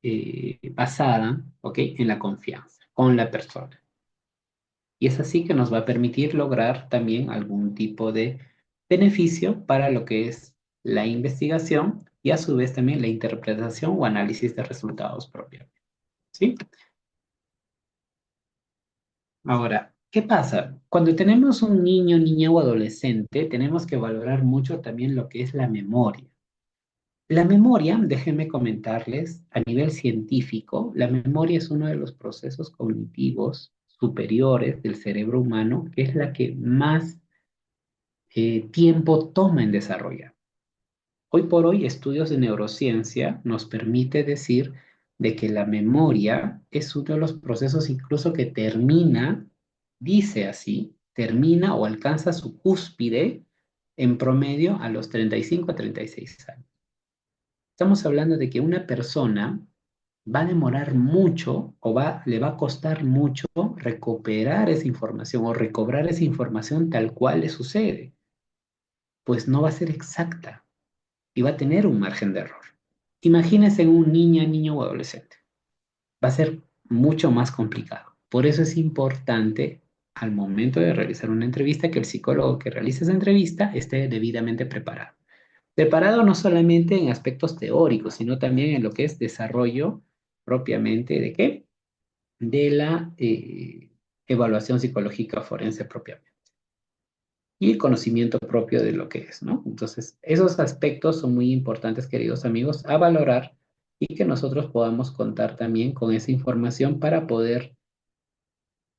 eh, basada, ¿ok?, en la confianza con la persona. Y es así que nos va a permitir lograr también algún tipo de beneficio para lo que es la investigación y a su vez también la interpretación o análisis de resultados propiamente. ¿Sí? Ahora, ¿qué pasa? Cuando tenemos un niño, niña o adolescente, tenemos que valorar mucho también lo que es la memoria. La memoria, déjenme comentarles, a nivel científico, la memoria es uno de los procesos cognitivos superiores del cerebro humano, que es la que más tiempo toma en desarrollar. Hoy por hoy, estudios de neurociencia nos permite decir de que la memoria es uno de los procesos incluso que termina, dice así, termina o alcanza su cúspide en promedio a los 35 a 36 años. Estamos hablando de que una persona va a demorar mucho o le va a costar mucho recuperar esa información o recobrar esa información tal cual le sucede, pues no va a ser exacta y va a tener un margen de error. Imagínense en un niño o adolescente. Va a ser mucho más complicado. Por eso es importante al momento de realizar una entrevista que el psicólogo que realice esa entrevista esté debidamente preparado. Preparado no solamente en aspectos teóricos, sino también en lo que es desarrollo propiamente de qué? De la evaluación psicológica forense propiamente. Y el conocimiento propio de lo que es, ¿no? Entonces, esos aspectos son muy importantes, queridos amigos, a valorar y que nosotros podamos contar también con esa información para poder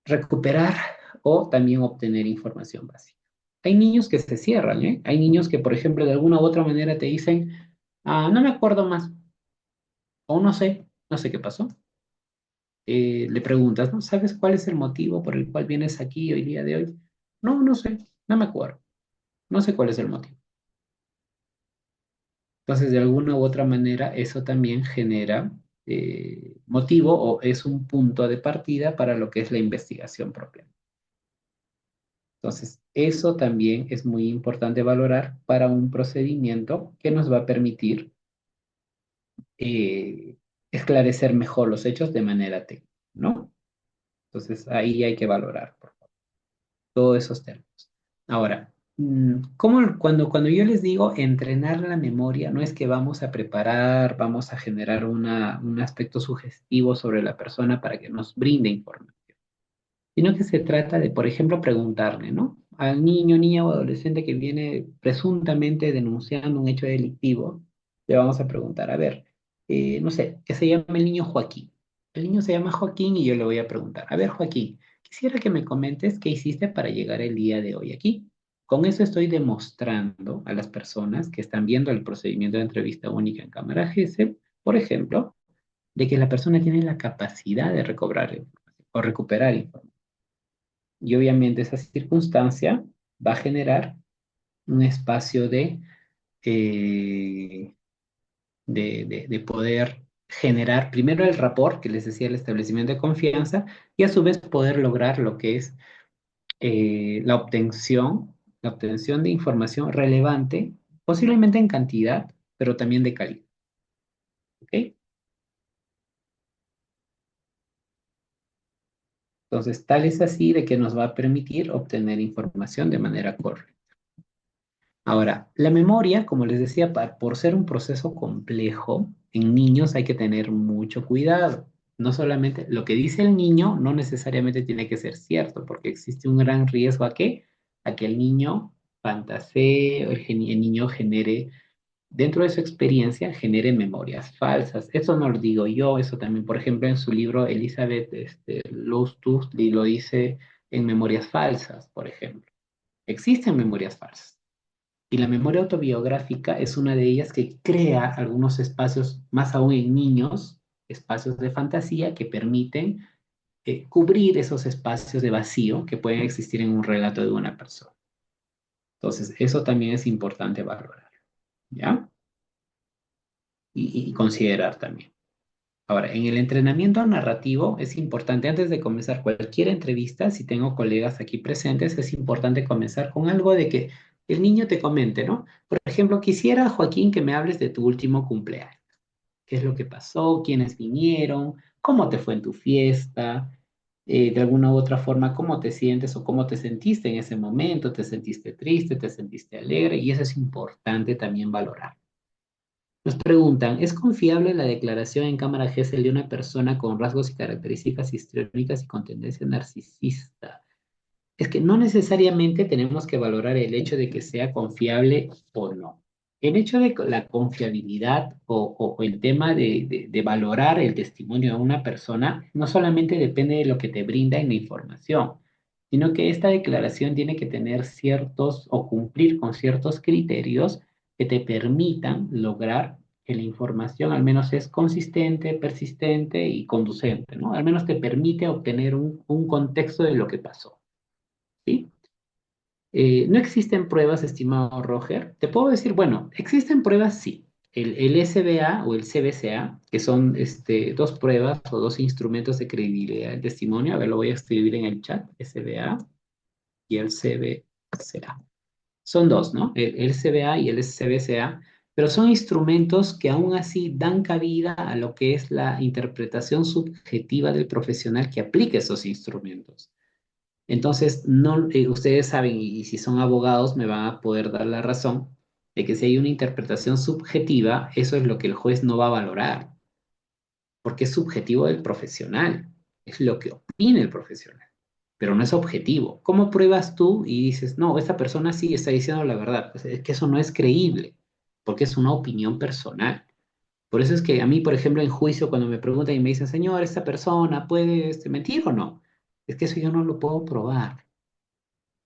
recuperar o también obtener información básica. Hay niños que se cierran, ¿eh? Hay niños que, por ejemplo, de alguna u otra manera te dicen, no me acuerdo más, o no sé qué pasó. le preguntas, ¿no? ¿Sabes cuál es el motivo por el cual vienes aquí hoy día de hoy? No, no sé, no me acuerdo, no sé cuál es el motivo. Entonces, de alguna u otra manera, eso también genera motivo o es un punto de partida para lo que es la investigación propia. Entonces, eso también es muy importante valorar para un procedimiento que nos va a permitir eh, esclarecer mejor los hechos de manera técnica, ¿no? Entonces, ahí hay que valorar, por favor, todos esos términos. Ahora, cuando yo les digo entrenar la memoria, no es que vamos a preparar, vamos a generar un aspecto sugestivo sobre la persona para que nos brinde información, sino que se trata de, por ejemplo, preguntarle, ¿no? Al niño, niña o adolescente que viene presuntamente denunciando un hecho delictivo, le vamos a preguntar, a ver, no sé, que se llame el niño Joaquín. El niño se llama Joaquín y yo le voy a preguntar, a ver, Joaquín, quisiera que me comentes qué hiciste para llegar el día de hoy aquí. Con eso estoy demostrando a las personas que están viendo el procedimiento de entrevista única en cámara GESEL, por ejemplo, de que la persona tiene la capacidad de recobrar información o recuperar información. Y obviamente esa circunstancia va a generar un espacio eh, de poder generar primero el rapport, que les decía, el establecimiento de confianza, y a su vez poder lograr lo que es la obtención de información relevante, posiblemente en cantidad, pero también de calidad. ¿Ok? Entonces, tal es así de que nos va a permitir obtener información de manera correcta. Ahora, la memoria, como les decía, por ser un proceso complejo, en niños hay que tener mucho cuidado. No solamente lo que dice el niño no necesariamente tiene que ser cierto, porque existe un gran riesgo a que el niño fantasee, o el niño genere, dentro de su experiencia, genere memorias falsas. Eso no lo digo yo, eso también, por ejemplo, en su libro Elizabeth Lustus lo dice en Memorias Falsas, por ejemplo. Existen memorias falsas. Y la memoria autobiográfica es una de ellas que crea algunos espacios, más aún en niños, espacios de fantasía que permiten cubrir esos espacios de vacío que pueden existir en un relato de una persona. Entonces, eso también es importante valorar, ¿ya? Y considerar también. Ahora, en el entrenamiento narrativo es importante, antes de comenzar cualquier entrevista, si tengo colegas aquí presentes, es importante comenzar con algo de que el niño te comente, ¿no? Por ejemplo, quisiera, Joaquín, que me hables de tu último cumpleaños. ¿Qué es lo que pasó? ¿Quiénes vinieron? ¿Cómo te fue en tu fiesta? De alguna u otra forma, ¿cómo te sientes o cómo te sentiste en ese momento? ¿Te sentiste triste? ¿Te sentiste alegre? Y eso es importante también valorar. Nos preguntan, ¿es confiable la declaración en cámara GESEL de una persona con rasgos y características histriónicas y con tendencia narcisista? Es que no necesariamente tenemos que valorar el hecho de que sea confiable o no. El hecho de la confiabilidad o el tema de valorar el testimonio de una persona no solamente depende de lo que te brinda en la información, sino que esta declaración tiene que tener ciertos o cumplir con ciertos criterios que te permitan lograr que la información al menos es consistente, persistente y conducente, ¿no? Al menos te permite obtener un contexto de lo que pasó. ¿Sí? No existen pruebas, estimado Roger. Te puedo decir, bueno, existen pruebas, sí. El SBA o el CBCA, que son dos pruebas o dos instrumentos de credibilidad del testimonio. A ver, lo voy a escribir en el chat, SBA y el CBCA. Son dos, ¿no? El CBA y el CBCA, pero son instrumentos que aún así dan cabida a lo que es la interpretación subjetiva del profesional que aplique esos instrumentos. Entonces, no, ustedes saben, y si son abogados me van a poder dar la razón, de que si hay una interpretación subjetiva, eso es lo que el juez no va a valorar, porque es subjetivo del profesional, es lo que opina el profesional, pero no es objetivo. ¿Cómo pruebas tú y dices, no, esta persona sí está diciendo la verdad? Pues es que eso no es creíble, porque es una opinión personal. Por eso es que a mí, por ejemplo, en juicio, cuando me preguntan y me dicen, señor, ¿esta persona puede mentir o no? Es que eso yo no lo puedo probar.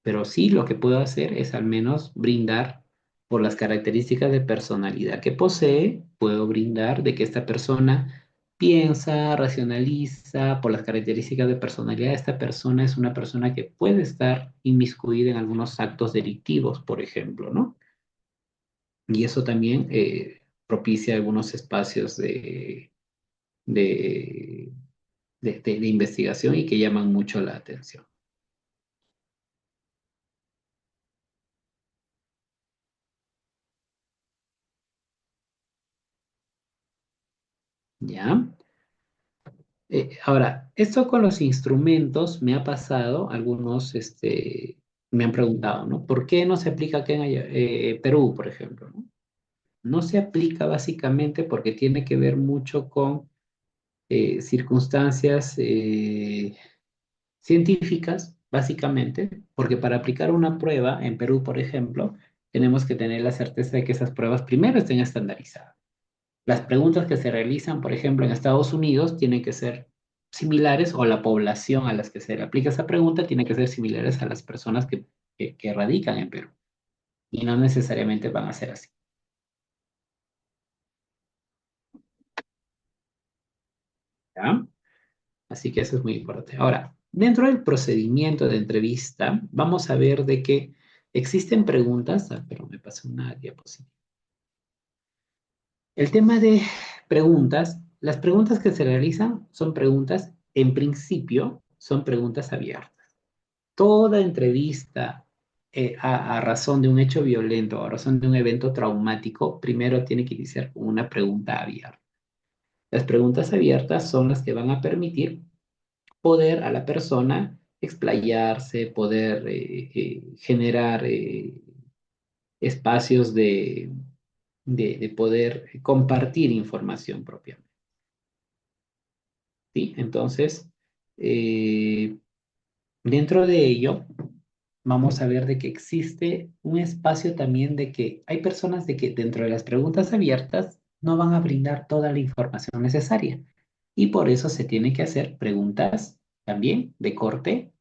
Pero sí lo que puedo hacer es al menos brindar por las características de personalidad que posee, puedo brindar de que esta persona piensa, racionaliza, por las características de personalidad de esta persona, es una persona que puede estar inmiscuida en algunos actos delictivos, por ejemplo, ¿no? Y eso también propicia algunos espacios de, de investigación y que llaman mucho la atención. ¿Ya? Ahora, esto con los instrumentos me ha pasado, algunos me han preguntado, ¿no? ¿Por qué no se aplica aquí en Perú, por ejemplo, ¿no? No se aplica básicamente porque tiene que ver mucho con circunstancias científicas, básicamente, porque para aplicar una prueba en Perú, por ejemplo, tenemos que tener la certeza de que esas pruebas primero estén estandarizadas. Las preguntas que se realizan, por ejemplo, en Estados Unidos tienen que ser similares o la población a las que se le aplica esa pregunta tiene que ser similares a las personas que radican en Perú y no necesariamente van a ser así. ¿Ya? Así que eso es muy importante. Ahora, dentro del procedimiento de entrevista, vamos a ver de que existen preguntas, pero me pasó una diapositiva. El tema de preguntas, las preguntas que se realizan son preguntas, en principio, son preguntas abiertas. Toda entrevista a razón de un hecho violento, a razón de un evento traumático, primero tiene que iniciar con una pregunta abierta. Las preguntas abiertas son las que van a permitir poder a la persona explayarse, poder generar espacios de poder compartir información propiamente. ¿Sí? Entonces, eh, dentro de ello, vamos a ver de que existe un espacio también de que hay personas de que dentro de las preguntas abiertas no van a brindar toda la información necesaria. Y por eso se tiene que hacer preguntas también de corte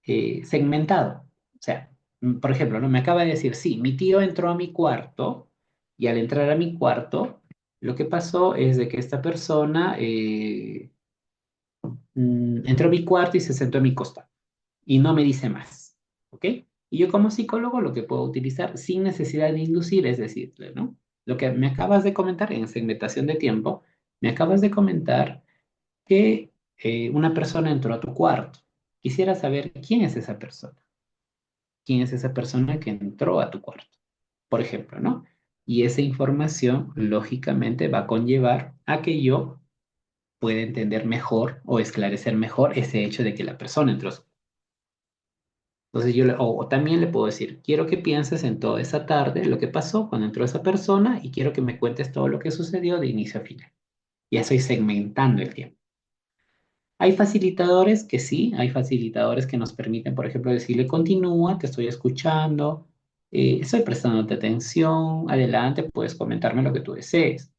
segmentado. O sea, por ejemplo, ¿no? Me acaba de decir, sí, mi tío entró a mi cuarto y al entrar a mi cuarto, lo que pasó es de que esta persona entró a mi cuarto y se sentó a mi costado y no me dice más, ¿ok? Y yo como psicólogo lo que puedo utilizar sin necesidad de inducir es decirle, ¿no? Lo que me acabas de comentar en segmentación de tiempo, me acabas de comentar que una persona entró a tu cuarto. Quisiera saber quién es esa persona. ¿Quién es esa persona que entró a tu cuarto? Por ejemplo, ¿no? Y esa información, lógicamente, va a conllevar a que yo pueda entender mejor o esclarecer mejor ese hecho de que la persona entró a su cuarto. Entonces o también le puedo decir, quiero que pienses en toda esa tarde, lo que pasó cuando entró esa persona y quiero que me cuentes todo lo que sucedió de inicio a final. Ya estoy segmentando el tiempo. Hay facilitadores que sí, hay facilitadores que nos permiten, por ejemplo, decirle, continúa, te estoy escuchando, estoy prestándote atención, adelante, puedes comentarme lo que tú desees.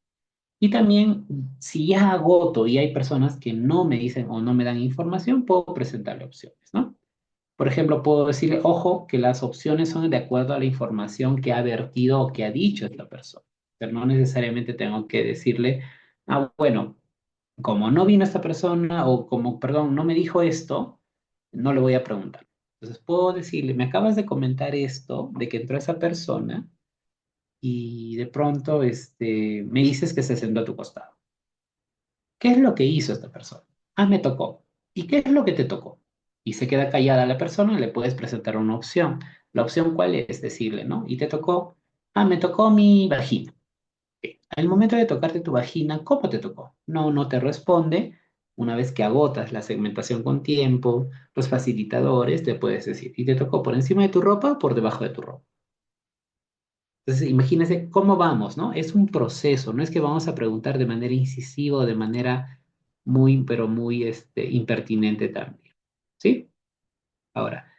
Y también, si ya agoto y hay personas que no me dicen o no me dan información, puedo presentarle opciones, ¿no? Por ejemplo, puedo decirle, ojo, que las opciones son de acuerdo a la información que ha vertido o que ha dicho esta persona. Pero no necesariamente tengo que decirle, ah, bueno, como no vino esta persona o como, perdón, no me dijo esto, no le voy a preguntar. Entonces puedo decirle, me acabas de comentar esto, de que entró esa persona y de pronto me dices que se sentó a tu costado. ¿Qué es lo que hizo esta persona? Ah, me tocó. ¿Y qué es lo que te tocó? Y se queda callada la persona, le puedes presentar una opción. ¿La opción cuál es? Decirle, ¿no? Y te tocó, ah, me tocó mi vagina. Al momento de tocarte tu vagina, ¿cómo te tocó? No, no te responde. Una vez que agotas la segmentación con tiempo, los facilitadores te puedes decir, ¿y te tocó por encima de tu ropa o por debajo de tu ropa? Entonces, imagínense cómo vamos, ¿no? Es un proceso, no es que vamos a preguntar de manera incisiva o de manera muy, pero muy impertinente también, ¿sí? Ahora,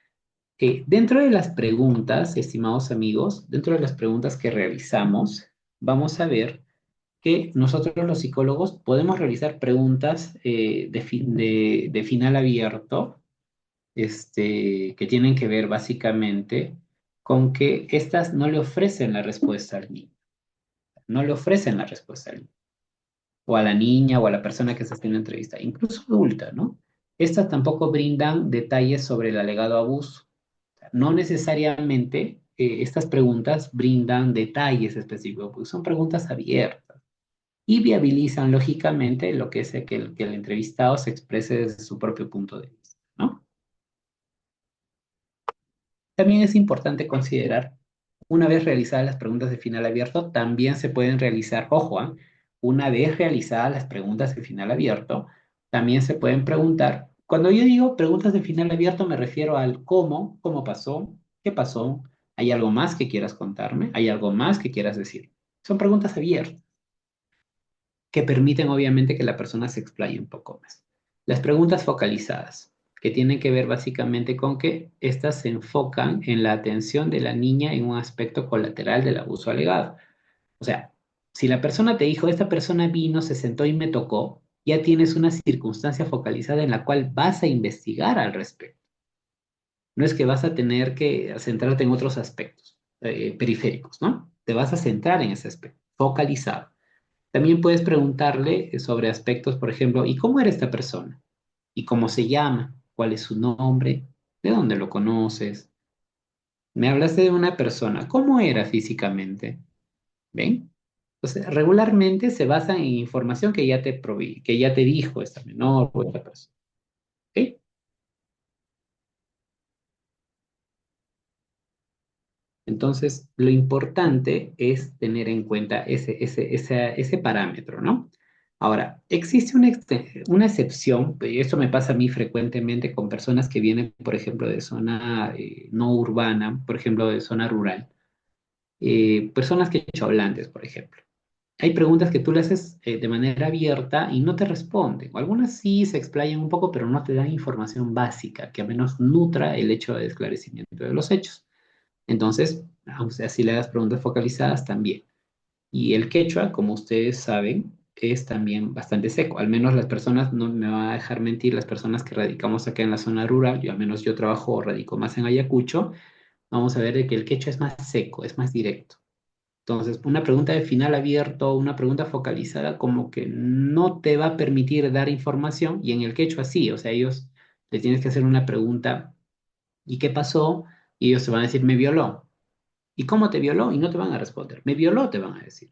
dentro de las preguntas, estimados amigos, dentro de las preguntas que realizamos, vamos a ver que nosotros los psicólogos podemos realizar preguntas de final abierto, que tienen que ver básicamente con que estas no le ofrecen la respuesta al niño, no le ofrecen la respuesta al niño. o a la niña o a la persona que se está en la entrevista, incluso adulta, ¿no? Estas tampoco brindan detalles sobre el alegado abuso. No necesariamente estas preguntas brindan detalles específicos, porque son preguntas abiertas y viabilizan lógicamente lo que es que el entrevistado se exprese desde su propio punto de vista, ¿no? También es importante considerar, una vez realizadas las preguntas de final abierto, también se pueden realizar, ojo, una vez realizadas las preguntas de final abierto, también se pueden preguntar, cuando yo digo preguntas de final abierto me refiero al cómo pasó, qué pasó, hay algo más que quieras contarme, hay algo más que quieras decir. Son preguntas abiertas que permiten obviamente que la persona se explaye un poco más. Las preguntas focalizadas, que tienen que ver básicamente con que estas se enfocan en la atención de la niña en un aspecto colateral del abuso alegado. O sea, si la persona te dijo, esta persona vino, se sentó y me tocó, ya tienes una circunstancia focalizada en la cual vas a investigar al respecto. No es que vas a tener que centrarte en otros aspectos periféricos, ¿no? Te vas a centrar en ese aspecto, focalizado. También puedes preguntarle sobre aspectos, por ejemplo, ¿y cómo era esta persona? ¿Y cómo se llama? ¿Cuál es su nombre? ¿De dónde lo conoces? Me hablaste de una persona. ¿Cómo era físicamente? ¿Ven? Entonces, regularmente se basan en información que ya te proví, que ya te dijo esta menor o esta persona. ¿Ok? Entonces, lo importante es tener en cuenta ese parámetro, ¿no? Ahora, existe una excepción, y esto me pasa a mí frecuentemente con personas que vienen, por ejemplo, de zona no urbana, por ejemplo, de zona rural, personas que hablantes, por ejemplo. Hay preguntas que tú le haces de manera abierta y no te responden. O algunas sí se explayan un poco, pero no te dan información básica que al menos nutra el hecho de esclarecimiento de los hechos. Entonces, aunque así le hagas preguntas focalizadas también. Y el quechua, como ustedes saben, es también bastante seco. Al menos las personas, no me va a dejar mentir, las personas que radicamos acá en la zona rural, yo al menos yo trabajo o radico más en Ayacucho, vamos a ver de que el quechua es más seco, es más directo. Entonces, una pregunta de final abierto, una pregunta focalizada, como que no te va a permitir dar información, y en el quechua sí, o sea, ellos le tienes que hacer una pregunta, ¿y qué pasó? Y ellos te van a decir, me violó. ¿Y cómo te violó? Y no te van a responder. Me violó, te van a decir.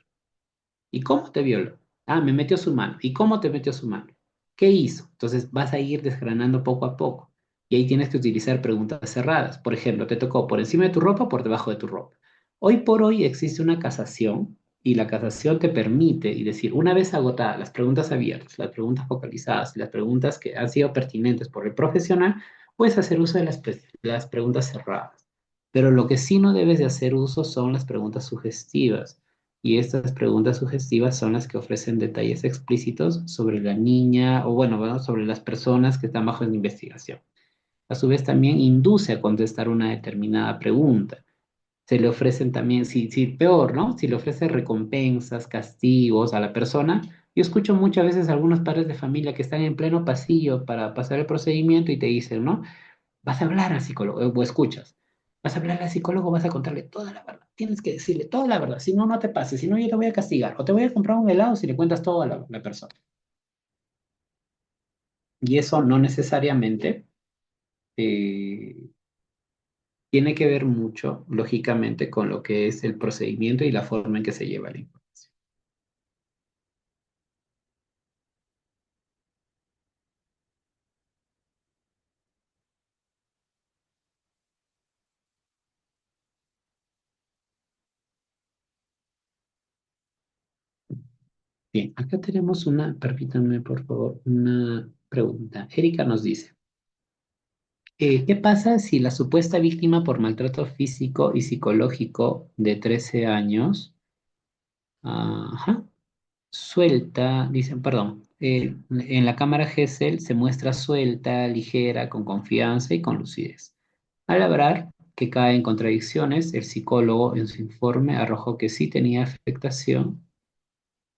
¿Y cómo te violó? Ah, me metió su mano. ¿Y cómo te metió su mano? ¿Qué hizo? Entonces vas a ir desgranando poco a poco. Y ahí tienes que utilizar preguntas cerradas. Por ejemplo, te tocó por encima de tu ropa o por debajo de tu ropa. Hoy por hoy existe una casación y la casación te permite, y decir, una vez agotadas las preguntas abiertas, las preguntas focalizadas y las preguntas que han sido pertinentes por el profesional, puedes hacer uso de las preguntas cerradas. Pero lo que sí no debes de hacer uso son las preguntas sugestivas, y estas preguntas sugestivas son las que ofrecen detalles explícitos sobre la niña o bueno, sobre las personas que están bajo la investigación. A su vez también induce a contestar una determinada pregunta. Se le ofrecen también, si peor, ¿no? Si le ofrece recompensas, castigos a la persona. Yo escucho muchas veces a algunos padres de familia que están en pleno pasillo para pasar el procedimiento y te dicen, ¿no? Vas a hablar al psicólogo, o escuchas, vas a hablar al psicólogo, vas a contarle toda la verdad. Tienes que decirle toda la verdad, si no, no te pases, si no, yo te voy a castigar, o te voy a comprar un helado si le cuentas todo a la persona. Y eso no necesariamente eh, tiene que ver mucho, lógicamente, con lo que es el procedimiento y la forma en que se lleva la información. Bien, acá tenemos permítanme por favor, una pregunta. Erika nos dice, ¿qué pasa si la supuesta víctima por maltrato físico y psicológico de 13 años, ajá, suelta, dicen, perdón, en la cámara GESEL se muestra suelta, ligera, con confianza y con lucidez? Al hablar que cae en contradicciones, el psicólogo en su informe arrojó que sí tenía afectación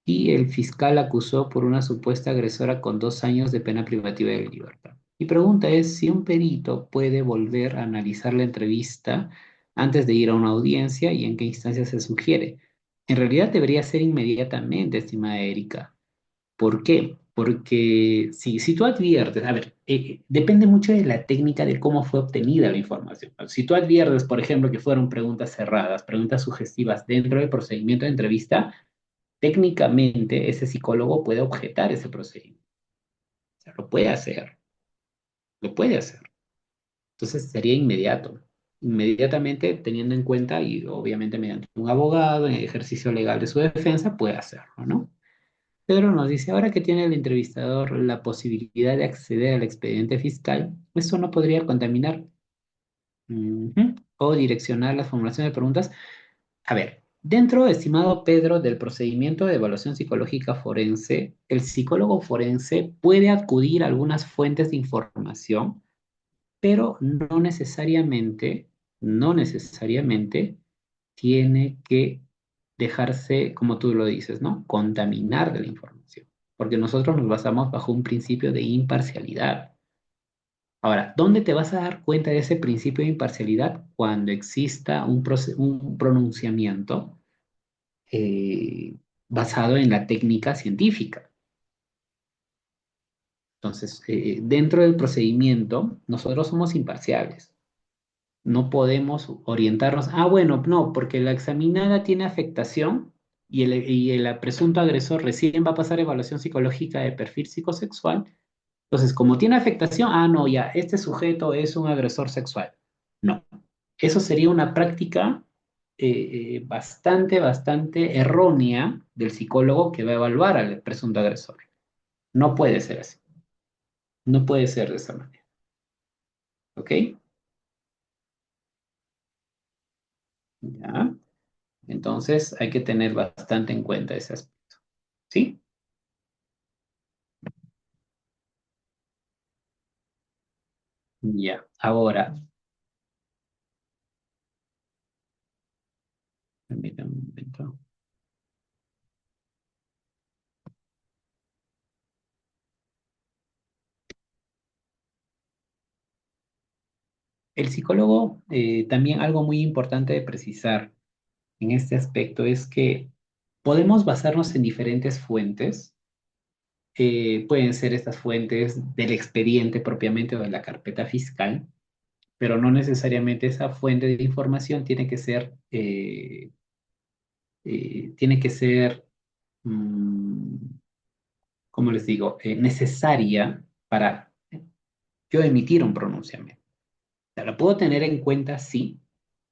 y el fiscal acusó por una supuesta agresora con 2 años de pena privativa de libertad. Mi pregunta es si un perito puede volver a analizar la entrevista antes de ir a una audiencia y en qué instancia se sugiere. En realidad debería ser inmediatamente, estimada Erika. ¿Por qué? Porque si tú adviertes, a ver, depende mucho de la técnica de cómo fue obtenida la información. Si tú adviertes, por ejemplo, que fueron preguntas cerradas, preguntas sugestivas dentro del procedimiento de entrevista, técnicamente ese psicólogo puede objetar ese procedimiento. O sea, lo puede hacer, lo puede hacer. Entonces sería inmediato, inmediatamente teniendo en cuenta y obviamente mediante un abogado en ejercicio legal de su defensa puede hacerlo, ¿no? Pedro nos dice, ahora que tiene el entrevistador la posibilidad de acceder al expediente fiscal, ¿esto no podría contaminar o direccionar la formulación de preguntas? A ver, dentro, estimado Pedro, del procedimiento de evaluación psicológica forense, el psicólogo forense puede acudir a algunas fuentes de información, pero no necesariamente tiene que dejarse, como tú lo dices, ¿no? Contaminar de la información, porque nosotros nos basamos bajo un principio de imparcialidad. Ahora, ¿dónde te vas a dar cuenta de ese principio de imparcialidad? Cuando exista un pronunciamiento basado en la técnica científica. Entonces, dentro del procedimiento, nosotros somos imparciales. No podemos orientarnos, bueno, no, porque la examinada tiene afectación y el presunto agresor recién va a pasar evaluación psicológica de perfil psicosexual. Entonces, como tiene afectación, no, ya, este sujeto es un agresor sexual. No, eso sería una práctica bastante errónea del psicólogo que va a evaluar al presunto agresor. No puede ser así, no puede ser de esa manera, ¿ok? Ya, entonces hay que tener bastante en cuenta ese aspecto, ¿sí? Ya, ahora, permítame un momento. El psicólogo, también algo muy importante de precisar en este aspecto es que podemos basarnos en diferentes fuentes. Pueden ser estas fuentes del expediente propiamente o de la carpeta fiscal, pero no necesariamente esa fuente de información tiene que ser, mm, ¿cómo les digo?, necesaria para yo emitir un pronunciamiento. O sea, la puedo tener en cuenta, sí,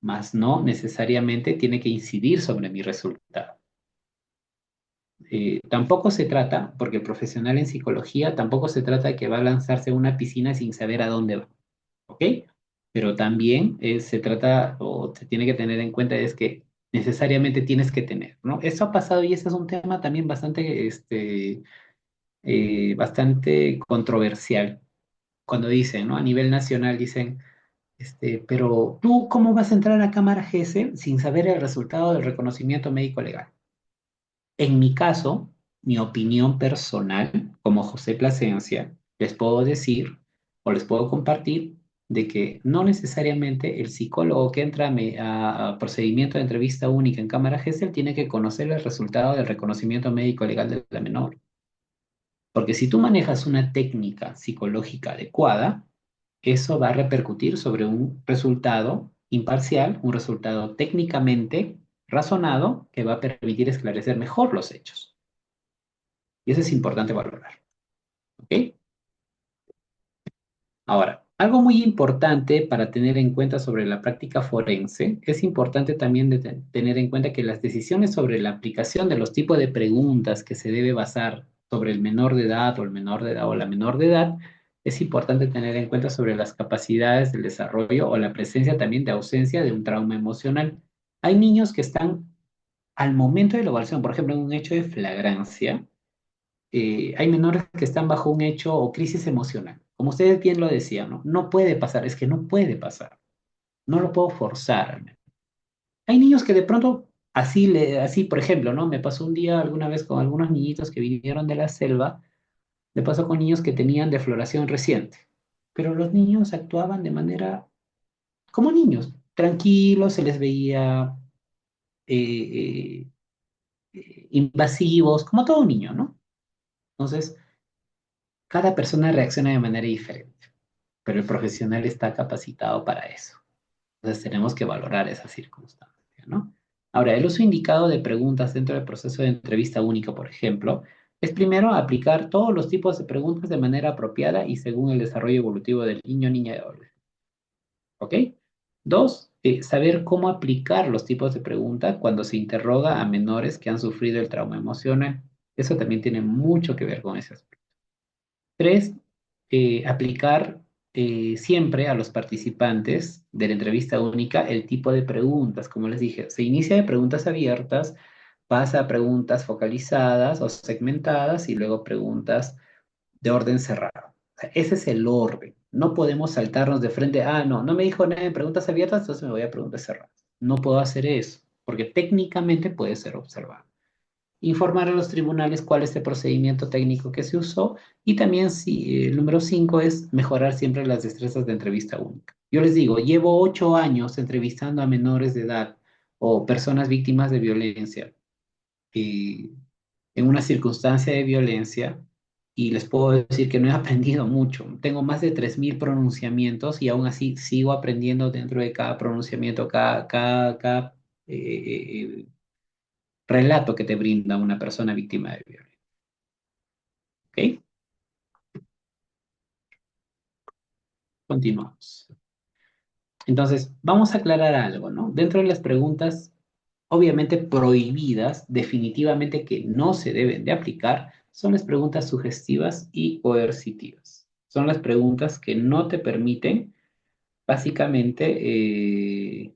mas no necesariamente tiene que incidir sobre mi resultado. Tampoco se trata, porque el profesional en psicología tampoco se trata de que va a lanzarse a una piscina sin saber a dónde va, ¿ok? Pero también se trata o se tiene que tener en cuenta es que necesariamente tienes que tener, ¿no? Eso ha pasado y ese es un tema también bastante controversial. Cuando dicen, ¿no? A nivel nacional dicen, pero tú, ¿cómo vas a entrar a cámara GS sin saber el resultado del reconocimiento médico legal? En mi caso, mi opinión personal, como José Plasencia, les puedo decir o les puedo compartir de que no necesariamente el psicólogo que entra a procedimiento de entrevista única en cámara GESEL tiene que conocer el resultado del reconocimiento médico legal de la menor. Porque si tú manejas una técnica psicológica adecuada, eso va a repercutir sobre un resultado imparcial, un resultado técnicamente razonado que va a permitir esclarecer mejor los hechos. Y eso es importante valorar. ¿Ok? Ahora, algo muy importante para tener en cuenta sobre la práctica forense, es importante también tener en cuenta que las decisiones sobre la aplicación de los tipos de preguntas que se debe basar sobre el menor de edad o el menor de edad o la menor de edad, es importante tener en cuenta sobre las capacidades del desarrollo o la presencia también de ausencia de un trauma emocional. Hay niños que están al momento de la evaluación, por ejemplo, en un hecho de flagrancia, hay menores que están bajo un hecho o crisis emocional. Como ustedes bien lo decían, ¿no? No puede pasar, es que no puede pasar. No lo puedo forzar. Hay niños que de pronto, así, por ejemplo, ¿no? Me pasó un día alguna vez con algunos niñitos que vinieron de la selva, me pasó con niños que tenían defloración reciente, pero los niños actuaban de manera como niños, tranquilos, se les veía eh, invasivos, como todo niño, ¿no? Entonces, cada persona reacciona de manera diferente, pero el profesional está capacitado para eso. Entonces, tenemos que valorar esa circunstancia, ¿no? Ahora, el uso indicado de preguntas dentro del proceso de entrevista única, por ejemplo, es primero aplicar todos los tipos de preguntas de manera apropiada y según el desarrollo evolutivo del niño, niña y adolescente. ¿Ok? Dos, saber cómo aplicar los tipos de preguntas cuando se interroga a menores que han sufrido el trauma emocional. Eso también tiene mucho que ver con ese aspecto. Tres, aplicar siempre a los participantes de la entrevista única el tipo de preguntas. Como les dije, se inicia de preguntas abiertas, pasa a preguntas focalizadas o segmentadas y luego preguntas de orden cerrado. O sea, ese es el orden. No podemos saltarnos de frente, no, no me dijo nada en preguntas abiertas, entonces me voy a preguntas cerradas. No puedo hacer eso, porque técnicamente puede ser observado. Informar a los tribunales cuál es el procedimiento técnico que se usó y también si, el número 5 es mejorar siempre las destrezas de entrevista única. Yo les digo, llevo 8 años entrevistando a menores de edad o personas víctimas de violencia eh, en una circunstancia de violencia y les puedo decir que no he aprendido mucho. Tengo más de 3.000 pronunciamientos y aún así sigo aprendiendo dentro de cada pronunciamiento, cada relato que te brinda una persona víctima de violencia. ¿Ok? Continuamos. Entonces, vamos a aclarar algo, ¿no? Dentro de las preguntas, obviamente prohibidas, definitivamente que no se deben de aplicar, son las preguntas sugestivas y coercitivas. Son las preguntas que no te permiten, básicamente, eh,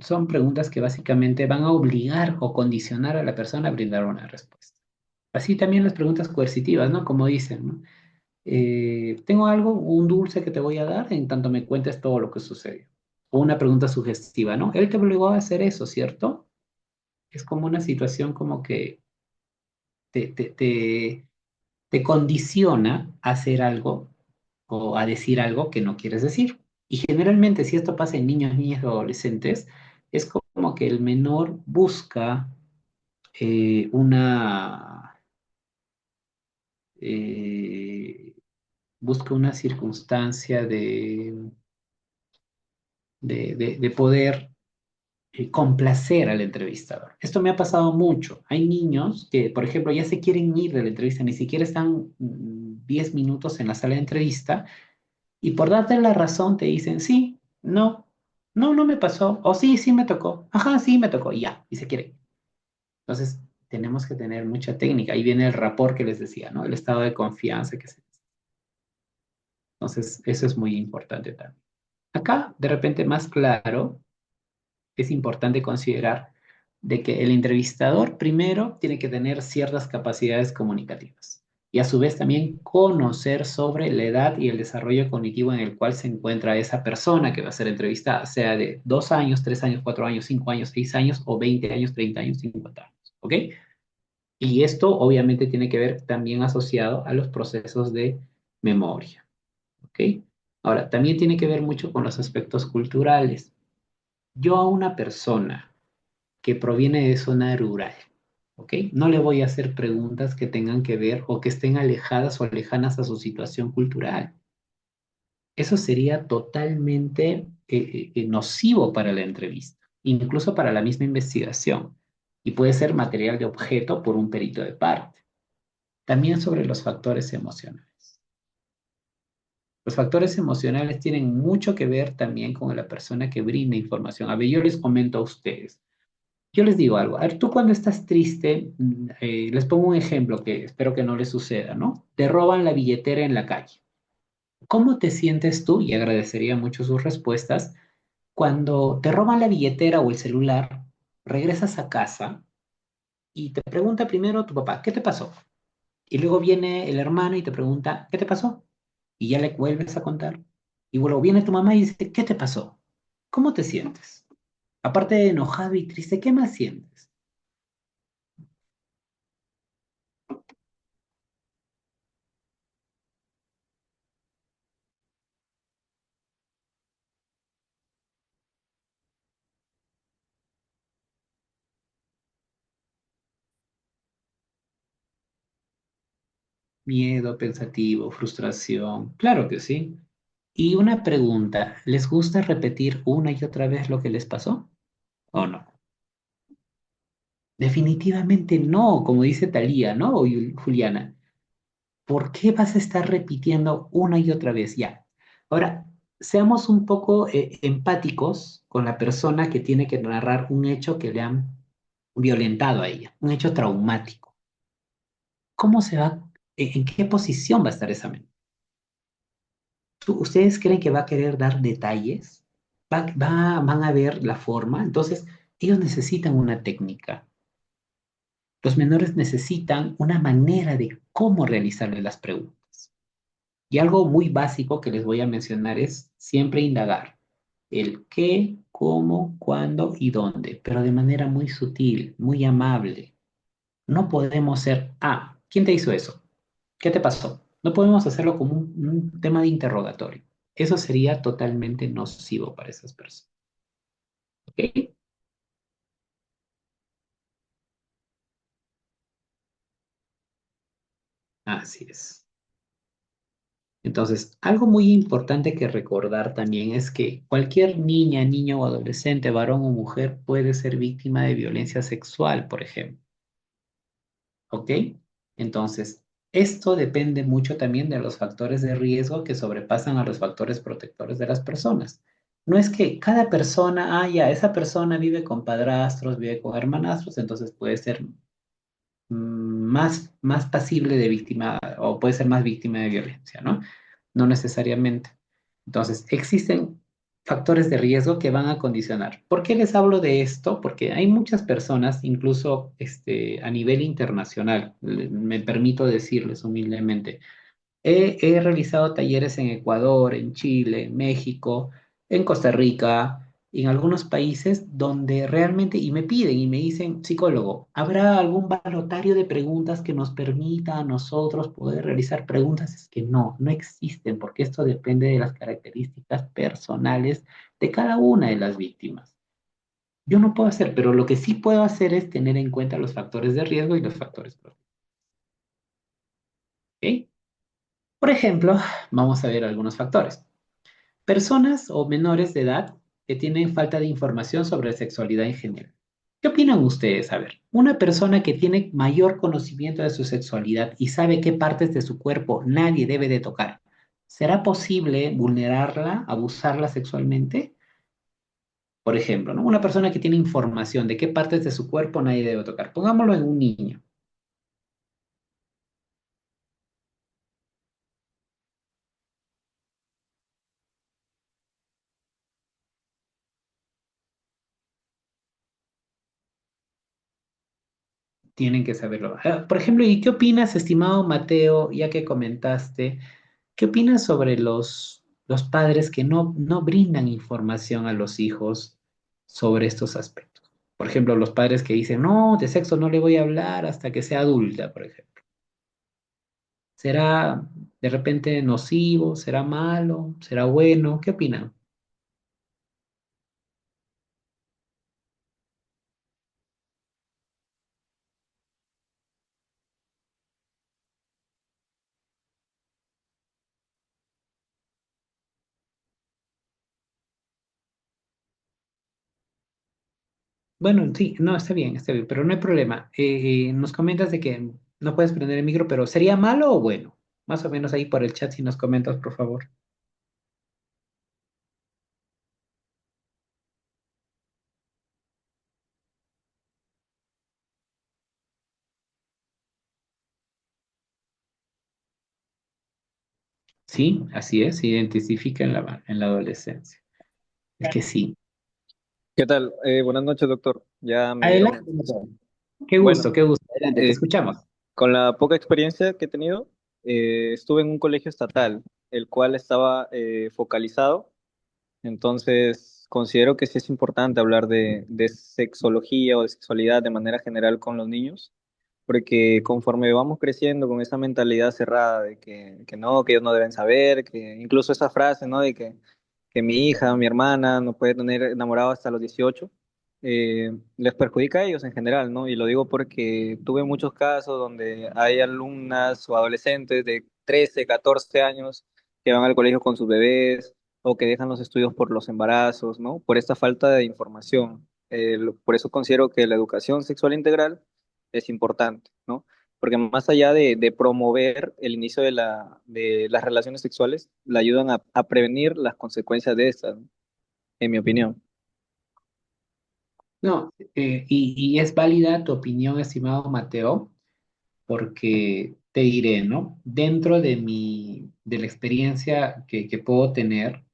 son preguntas que básicamente van a obligar o condicionar a la persona a brindar una respuesta. Así también las preguntas coercitivas, ¿no? Como dicen, ¿no? Tengo algo, un dulce que te voy a dar en tanto me cuentes todo lo que sucedió. O una pregunta sugestiva, ¿no? Él te obligó a hacer eso, ¿cierto? Es como una situación como que te, te, te, te condiciona a hacer algo o a decir algo que no quieres decir. Y generalmente si esto pasa en niños, niñas o adolescentes, es como que el menor busca una... eh, busca una circunstancia de poder complacer al entrevistador. Esto me ha pasado mucho. Hay niños que, por ejemplo, ya se quieren ir de la entrevista, ni siquiera están 10 minutos en la sala de entrevista y por darte la razón te dicen, sí, no, no, no me pasó, o sí, sí me tocó, ajá, sí me tocó, y ya, y se quieren. Entonces, tenemos que tener mucha técnica. Ahí viene el rapport que les decía, ¿no? El estado de confianza que se... Entonces, eso es muy importante también. Acá, de repente, más claro, es importante considerar de que el entrevistador primero tiene que tener ciertas capacidades comunicativas y a su vez también conocer sobre la edad y el desarrollo cognitivo en el cual se encuentra esa persona que va a ser entrevistada, sea de 2 años, 3 años, 4 años, 5 años, 6 años o 20 años, 30 años, 50 años. ¿Ok? Y esto obviamente tiene que ver también asociado a los procesos de memoria. ¿Ok? Ahora, también tiene que ver mucho con los aspectos culturales. Yo a una persona que proviene de zona rural, ¿ok? No le voy a hacer preguntas que tengan que ver o que estén alejadas o lejanas a su situación cultural. Eso sería totalmente nocivo para la entrevista, incluso para la misma investigación, y puede ser material de objeto por un perito de parte. También sobre los factores emocionales. Los factores emocionales tienen mucho que ver también con la persona que brinda información. A ver, yo les comento a ustedes. Yo les digo algo. A ver, tú cuando estás triste, les pongo un ejemplo que espero que no les suceda, ¿no? Te roban la billetera en la calle. ¿Cómo te sientes tú? Y agradecería mucho sus respuestas. Cuando te roban la billetera o el celular, regresas a casa y te pregunta primero tu papá, ¿qué te pasó? Y luego viene el hermano y te pregunta, ¿qué te pasó? Y ya le vuelves a contar. Y luego viene tu mamá y dice, ¿qué te pasó? ¿Cómo te sientes? Aparte de enojado y triste, ¿qué más sientes? Miedo, pensativo, frustración. Claro que sí. Y una pregunta, ¿les gusta repetir una y otra vez lo que les pasó o no? Definitivamente no, como dice Talía, ¿no? O Juliana. ¿Por qué vas a estar repitiendo una y otra vez? Ya. Ahora, seamos un poco empáticos con la persona que tiene que narrar un hecho que le han violentado a ella, un hecho traumático. ¿Cómo se va, en qué posición va a estar esa mente? ¿Ustedes creen que va a querer dar detalles? ¿Van a ver la forma? Entonces, ellos necesitan una técnica. Los menores necesitan una manera de cómo realizarle las preguntas. Y algo muy básico que les voy a mencionar es siempre indagar el qué, cómo, cuándo y dónde, pero de manera muy sutil, muy amable. No podemos ser, ¿quién te hizo eso? ¿Qué te pasó? No podemos hacerlo como un tema de interrogatorio. Eso sería totalmente nocivo para esas personas. ¿Ok? Así es. Entonces, algo muy importante que recordar también es que cualquier niña, niño o adolescente, varón o mujer, puede ser víctima de violencia sexual, por ejemplo. ¿Ok? Entonces, esto depende mucho también de los factores de riesgo que sobrepasan a los factores protectores de las personas. No es que cada persona, ya, esa persona vive con padrastros, vive con hermanastros, entonces puede ser más pasible de víctima o puede ser más víctima de violencia, ¿no? No necesariamente. Entonces, existen factores de riesgo que van a condicionar. ¿Por qué les hablo de esto? Porque hay muchas personas, incluso a nivel internacional, me permito decirles humildemente, he realizado talleres en Ecuador, en Chile, en México, en Costa Rica, en algunos países donde realmente, y me piden y me dicen, psicólogo, ¿habrá algún balotario de preguntas que nos permita a nosotros poder realizar preguntas? Es que no existen, porque esto depende de las características personales de cada una de las víctimas. Yo no puedo hacer, pero lo que sí puedo hacer es tener en cuenta los factores de riesgo y los factores protectores. ¿Ok? Por ejemplo, vamos a ver algunos factores. Personas o menores de edad que tienen falta de información sobre sexualidad en general. ¿Qué opinan ustedes? A ver, una persona que tiene mayor conocimiento de su sexualidad y sabe qué partes de su cuerpo nadie debe de tocar, ¿será posible vulnerarla, abusarla sexualmente? Por ejemplo, ¿no? Una persona que tiene información de qué partes de su cuerpo nadie debe tocar. Pongámoslo en un niño. Tienen que saberlo. Por ejemplo, ¿y qué opinas, estimado Mateo, ya que comentaste? ¿Qué opinas sobre los padres que no brindan información a los hijos sobre estos aspectos? Por ejemplo, los padres que dicen, no, de sexo no le voy a hablar hasta que sea adulta, por ejemplo. ¿Será de repente nocivo? ¿Será malo? ¿Será bueno? ¿Qué opinan? Bueno, sí, no, está bien, pero no hay problema. Nos comentas de que no puedes prender el micro, pero ¿sería malo o bueno? Más o menos ahí por el chat si nos comentas, por favor. Sí, así es, se identifica en la adolescencia. Es que sí. ¿Qué tal? Buenas noches, doctor. Ya me Adelante, dieron. doctor. Bueno, Qué gusto. Adelante, te eh, escuchamos. con la poca experiencia que he tenido, estuve en un colegio estatal, el cual estaba focalizado. Entonces, considero que sí es importante hablar de sexología o de sexualidad de manera general con los niños, porque conforme vamos creciendo con esa mentalidad cerrada de que no, que ellos no deben saber, que incluso esa frase, ¿no? De que mi hija o mi hermana no puede tener enamorado hasta los 18. les perjudica a ellos en general, ¿no? Y lo digo porque tuve muchos casos donde hay alumnas o adolescentes de 13, 14 años que van al colegio con sus bebés o que dejan los estudios por los embarazos, ¿no? Por esta falta de información. Por eso considero que la educación sexual integral es importante, ¿no? Porque más allá de promover el inicio de las relaciones sexuales, la ayudan a prevenir las consecuencias de estas, ¿no? En mi opinión. No, y es válida tu opinión, estimado Mateo, porque te diré, ¿no? Dentro de la experiencia que puedo tener,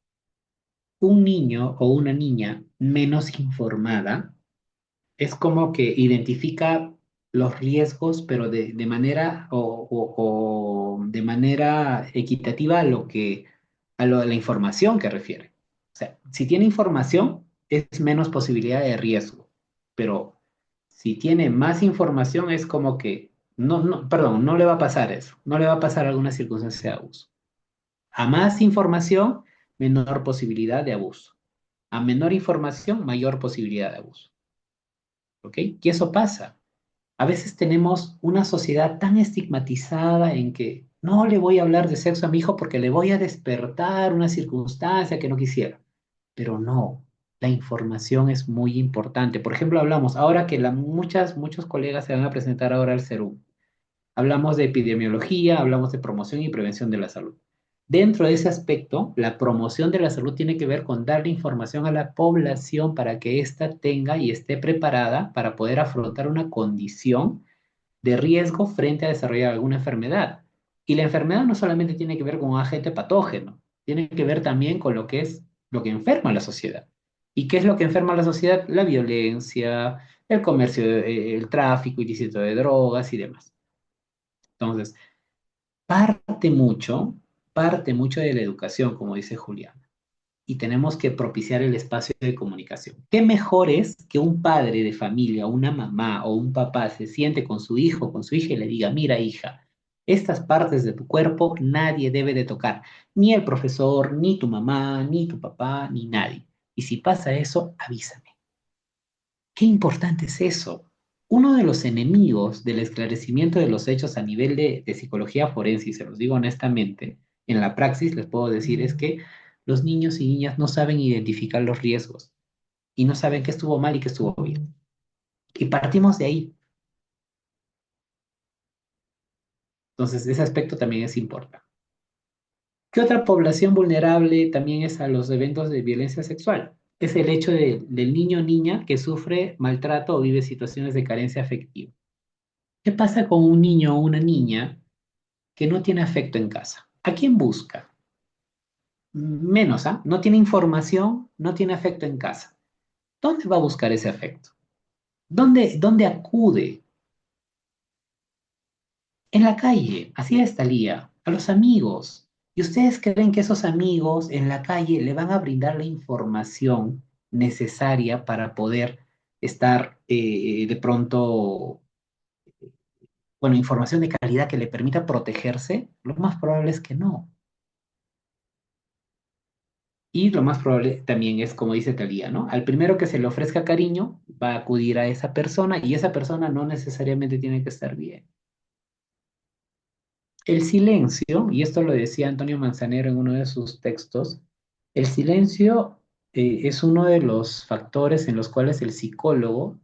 un niño o una niña menos informada es como que identifica los riesgos, pero de manera o de manera equitativa a la información que refiere. O sea, si tiene información, es menos posibilidad de riesgo, pero si tiene más información, es como que perdón, no le va a pasar eso, no le va a pasar alguna circunstancia de abuso. A más información, menor posibilidad de abuso. A menor información, mayor posibilidad de abuso. ¿Ok? Y eso pasa. A veces tenemos una sociedad tan estigmatizada en que no le voy a hablar de sexo a mi hijo porque le voy a despertar una circunstancia que no quisiera. Pero no, la información es muy importante. Por ejemplo, hablamos, ahora que muchos colegas se van a presentar ahora al CERUM, hablamos de epidemiología, hablamos de promoción y prevención de la salud. Dentro de ese aspecto, la promoción de la salud tiene que ver con darle información a la población para que ésta tenga y esté preparada para poder afrontar una condición de riesgo frente a desarrollar alguna enfermedad. Y la enfermedad no solamente tiene que ver con un agente patógeno, tiene que ver también con lo que es lo que enferma a la sociedad. ¿Y qué es lo que enferma a la sociedad? La violencia, el comercio, el tráfico ilícito de drogas y demás. Entonces, parte mucho, parte mucho de la educación, como dice Julián, y tenemos que propiciar el espacio de comunicación. ¿Qué mejor es que un padre de familia, una mamá o un papá se siente con su hijo, con su hija y le diga, mira hija, estas partes de tu cuerpo nadie debe de tocar, ni el profesor, ni tu mamá, ni tu papá, ni nadie. Y si pasa eso, avísame. Qué importante es eso. Uno de los enemigos del esclarecimiento de los hechos a nivel de psicología forense, y se los digo honestamente, en la praxis les puedo decir es que los niños y niñas no saben identificar los riesgos y no saben qué estuvo mal y qué estuvo bien. Y partimos de ahí. Entonces, ese aspecto también es importante. ¿Qué otra población vulnerable también es a los eventos de violencia sexual? Es el hecho del niño o niña que sufre maltrato o vive situaciones de carencia afectiva. ¿Qué pasa con un niño o una niña que no tiene afecto en casa? ¿A quién busca? Menos, ¿ah? No tiene información, no tiene afecto en casa. ¿Dónde va a buscar ese afecto? ¿Dónde acude? En la calle, así es Thalía, a los amigos. ¿Y ustedes creen que esos amigos en la calle le van a brindar la información necesaria para poder estar de pronto, bueno, información de calidad que le permita protegerse? Lo más probable es que no. Y lo más probable también es, como dice Talía, ¿no? Al primero que se le ofrezca cariño, va a acudir a esa persona y esa persona no necesariamente tiene que estar bien. El silencio, y esto lo decía Antonio Manzanero en uno de sus textos, el silencio es uno de los factores en los cuales el psicólogo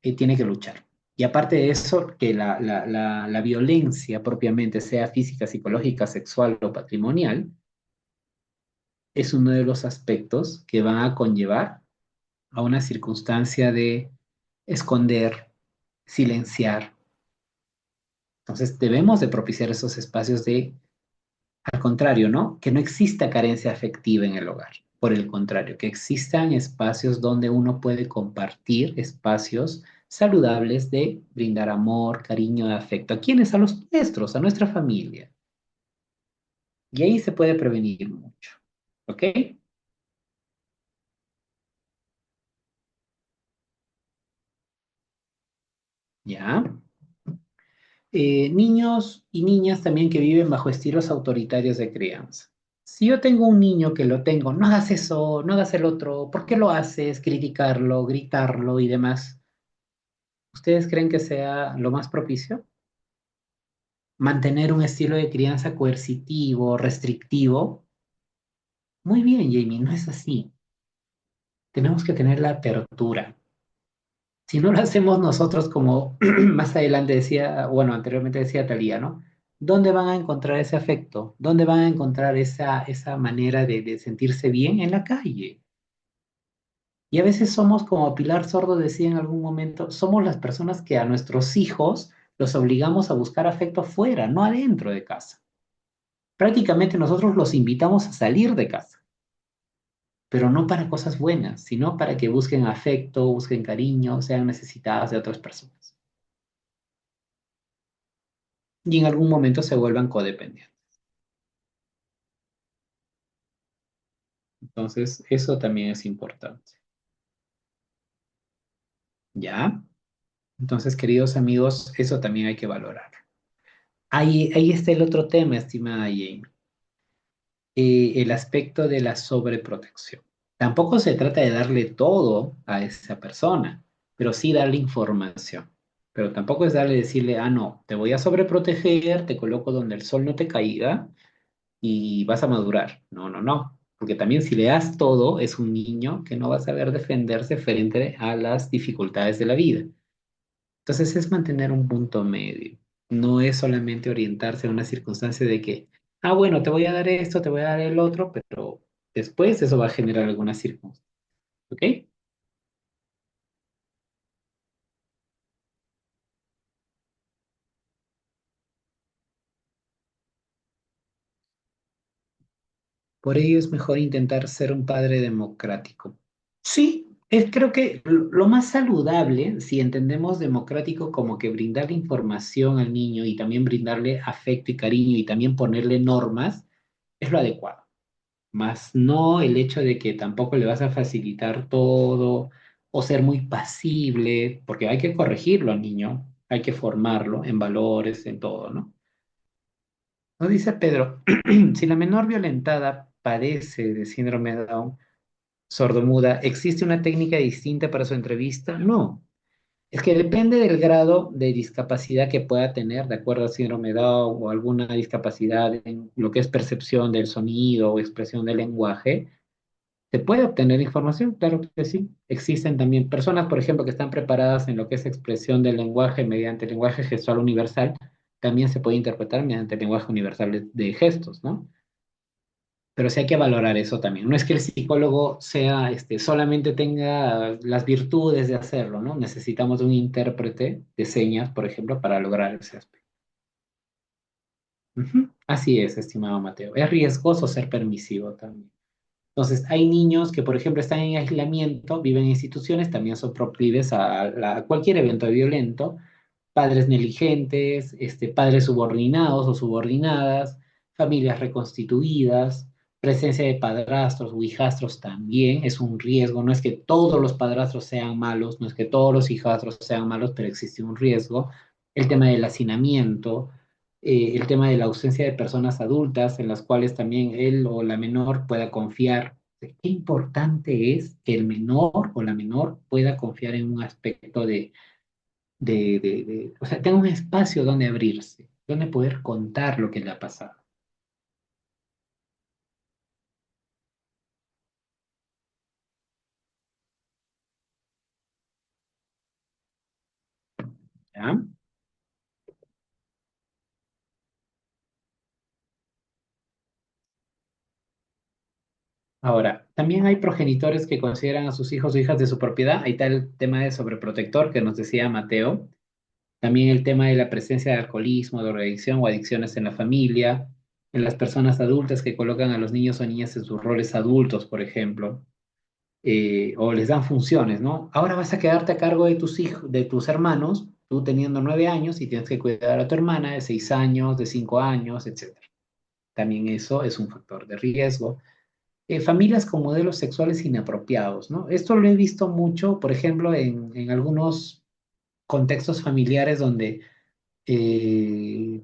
tiene que luchar. Y aparte de eso, que la violencia propiamente, sea física, psicológica, sexual o patrimonial, es uno de los aspectos que van a conllevar a una circunstancia de esconder, silenciar. Entonces debemos de propiciar esos espacios de, al contrario, ¿no? Que no exista carencia afectiva en el hogar. Por el contrario, que existan espacios donde uno puede compartir, espacios saludables de brindar amor, cariño, afecto. ¿A quiénes? A los nuestros, a nuestra familia. Y ahí se puede prevenir mucho. ¿Ok? Ya. Niños y niñas también que viven bajo estilos autoritarios de crianza. Si yo tengo un niño que lo tengo, no hagas eso, no hagas el otro, ¿por qué lo haces? Criticarlo, gritarlo y demás. ¿Ustedes creen que sea lo más propicio? Mantener un estilo de crianza coercitivo, restrictivo. Muy bien, Jamie, no es así. Tenemos que tener la apertura. Si no lo hacemos nosotros, como más adelante decía, bueno, anteriormente decía Talía, ¿no? ¿Dónde van a encontrar ese afecto? ¿Dónde van a encontrar esa manera de sentirse bien? En la calle. Y a veces somos, como Pilar Sordo decía en algún momento, somos las personas que a nuestros hijos los obligamos a buscar afecto fuera, no adentro de casa. Prácticamente nosotros los invitamos a salir de casa, pero no para cosas buenas, sino para que busquen afecto, busquen cariño, sean necesitadas de otras personas. Y en algún momento se vuelvan codependientes. Entonces, eso también es importante. ¿Ya? Entonces, queridos amigos, eso también hay que valorar. Ahí está el otro tema, estimada Jane, el aspecto de la sobreprotección. Tampoco se trata de darle todo a esa persona, pero sí darle información. Pero tampoco es darle decirle, ah, no, te voy a sobreproteger, te coloco donde el sol no te caiga y vas a madurar. No, no, no. Porque también si le das todo, es un niño que no va a saber defenderse frente a las dificultades de la vida. Entonces es mantener un punto medio. No es solamente orientarse a una circunstancia de que, ah, bueno, te voy a dar esto, te voy a dar el otro, pero después eso va a generar alguna circunstancia. ¿Ok? Por ello es mejor intentar ser un padre democrático. Sí, creo que lo más saludable, si entendemos democrático como que brindarle información al niño y también brindarle afecto y cariño y también ponerle normas, es lo adecuado. Más no el hecho de que tampoco le vas a facilitar todo o ser muy pasible, porque hay que corregirlo al niño, hay que formarlo en valores, en todo, ¿no? Nos dice Pedro, si la menor violentada padece de síndrome de Down, sordomuda, ¿existe una técnica distinta para su entrevista? No. Es que depende del grado de discapacidad que pueda tener, de acuerdo al síndrome de Down o alguna discapacidad en lo que es percepción del sonido o expresión del lenguaje. ¿Se puede obtener información? Claro que sí. Existen también personas, por ejemplo, que están preparadas en lo que es expresión del lenguaje mediante el lenguaje gestual universal. También se puede interpretar mediante el lenguaje universal de gestos, ¿no? Pero sí hay que valorar eso también. No es que el psicólogo sea, solamente tenga las virtudes de hacerlo, ¿no? Necesitamos de un intérprete de señas, por ejemplo, para lograr ese aspecto. Ujú. Así es, estimado Mateo. Es riesgoso ser permisivo también. Entonces, hay niños que, por ejemplo, están en aislamiento, viven en instituciones, también son proclives a cualquier evento violento, padres negligentes, padres subordinados o subordinadas, familias reconstituidas, presencia de padrastros o hijastros también es un riesgo. No es que todos los padrastros sean malos, no es que todos los hijastros sean malos, pero existe un riesgo. El tema del hacinamiento, el tema de la ausencia de personas adultas en las cuales también él o la menor pueda confiar. Qué importante es que el menor o la menor pueda confiar en un aspecto o sea, tenga un espacio donde abrirse, donde poder contar lo que le ha pasado. ¿Ya? Ahora, también hay progenitores que consideran a sus hijos o hijas de su propiedad. Ahí está el tema de sobreprotector que nos decía Mateo. También el tema de la presencia de alcoholismo, drogadicción o adicciones en la familia, en las personas adultas que colocan a los niños o niñas en sus roles adultos, por ejemplo, o les dan funciones, ¿no? Ahora vas a quedarte a cargo de tus hijos, de tus hermanos, tú teniendo 9 años y tienes que cuidar a tu hermana de 6 años, de 5 años, etcétera. También eso es un factor de riesgo. Familias con modelos sexuales inapropiados, ¿no? Esto lo he visto mucho, por ejemplo, en algunos contextos familiares donde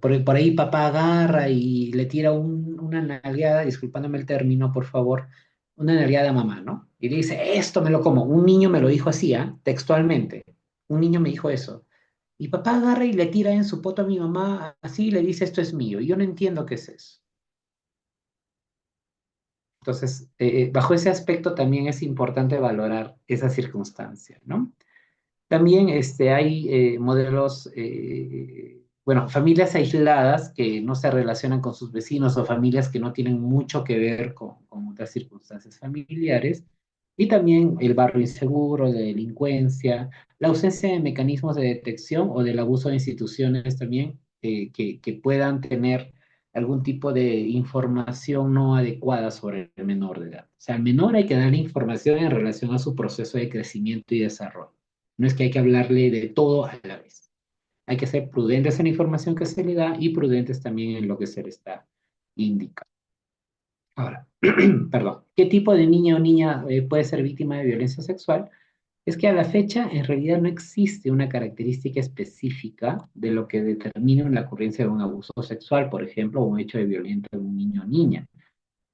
por ahí papá agarra y le tira una nalgada, disculpándome el término, por favor, una nalgada a mamá, ¿no? Y le dice, esto me lo como. Un niño me lo dijo así, ¿ah? Textualmente. Un niño me dijo eso. Y papá agarra y le tira en su poto a mi mamá así y le dice, esto es mío. Y yo no entiendo qué es eso. Entonces, bajo ese aspecto también es importante valorar esa circunstancia, ¿no? También hay modelos, bueno, familias aisladas que no se relacionan con sus vecinos o familias que no tienen mucho que ver con otras circunstancias familiares. Y también el barrio inseguro, de delincuencia, la ausencia de mecanismos de detección o del abuso de instituciones también que puedan tener algún tipo de información no adecuada sobre el menor de edad. O sea, al menor hay que darle información en relación a su proceso de crecimiento y desarrollo. No es que hay que hablarle de todo a la vez. Hay que ser prudentes en la información que se le da y prudentes también en lo que se le está indicando. Ahora, perdón, ¿qué tipo de niña o niña puede ser víctima de violencia sexual? Es que a la fecha en realidad no existe una característica específica de lo que determine la ocurrencia de un abuso sexual, por ejemplo, o un hecho de violencia de un niño o niña,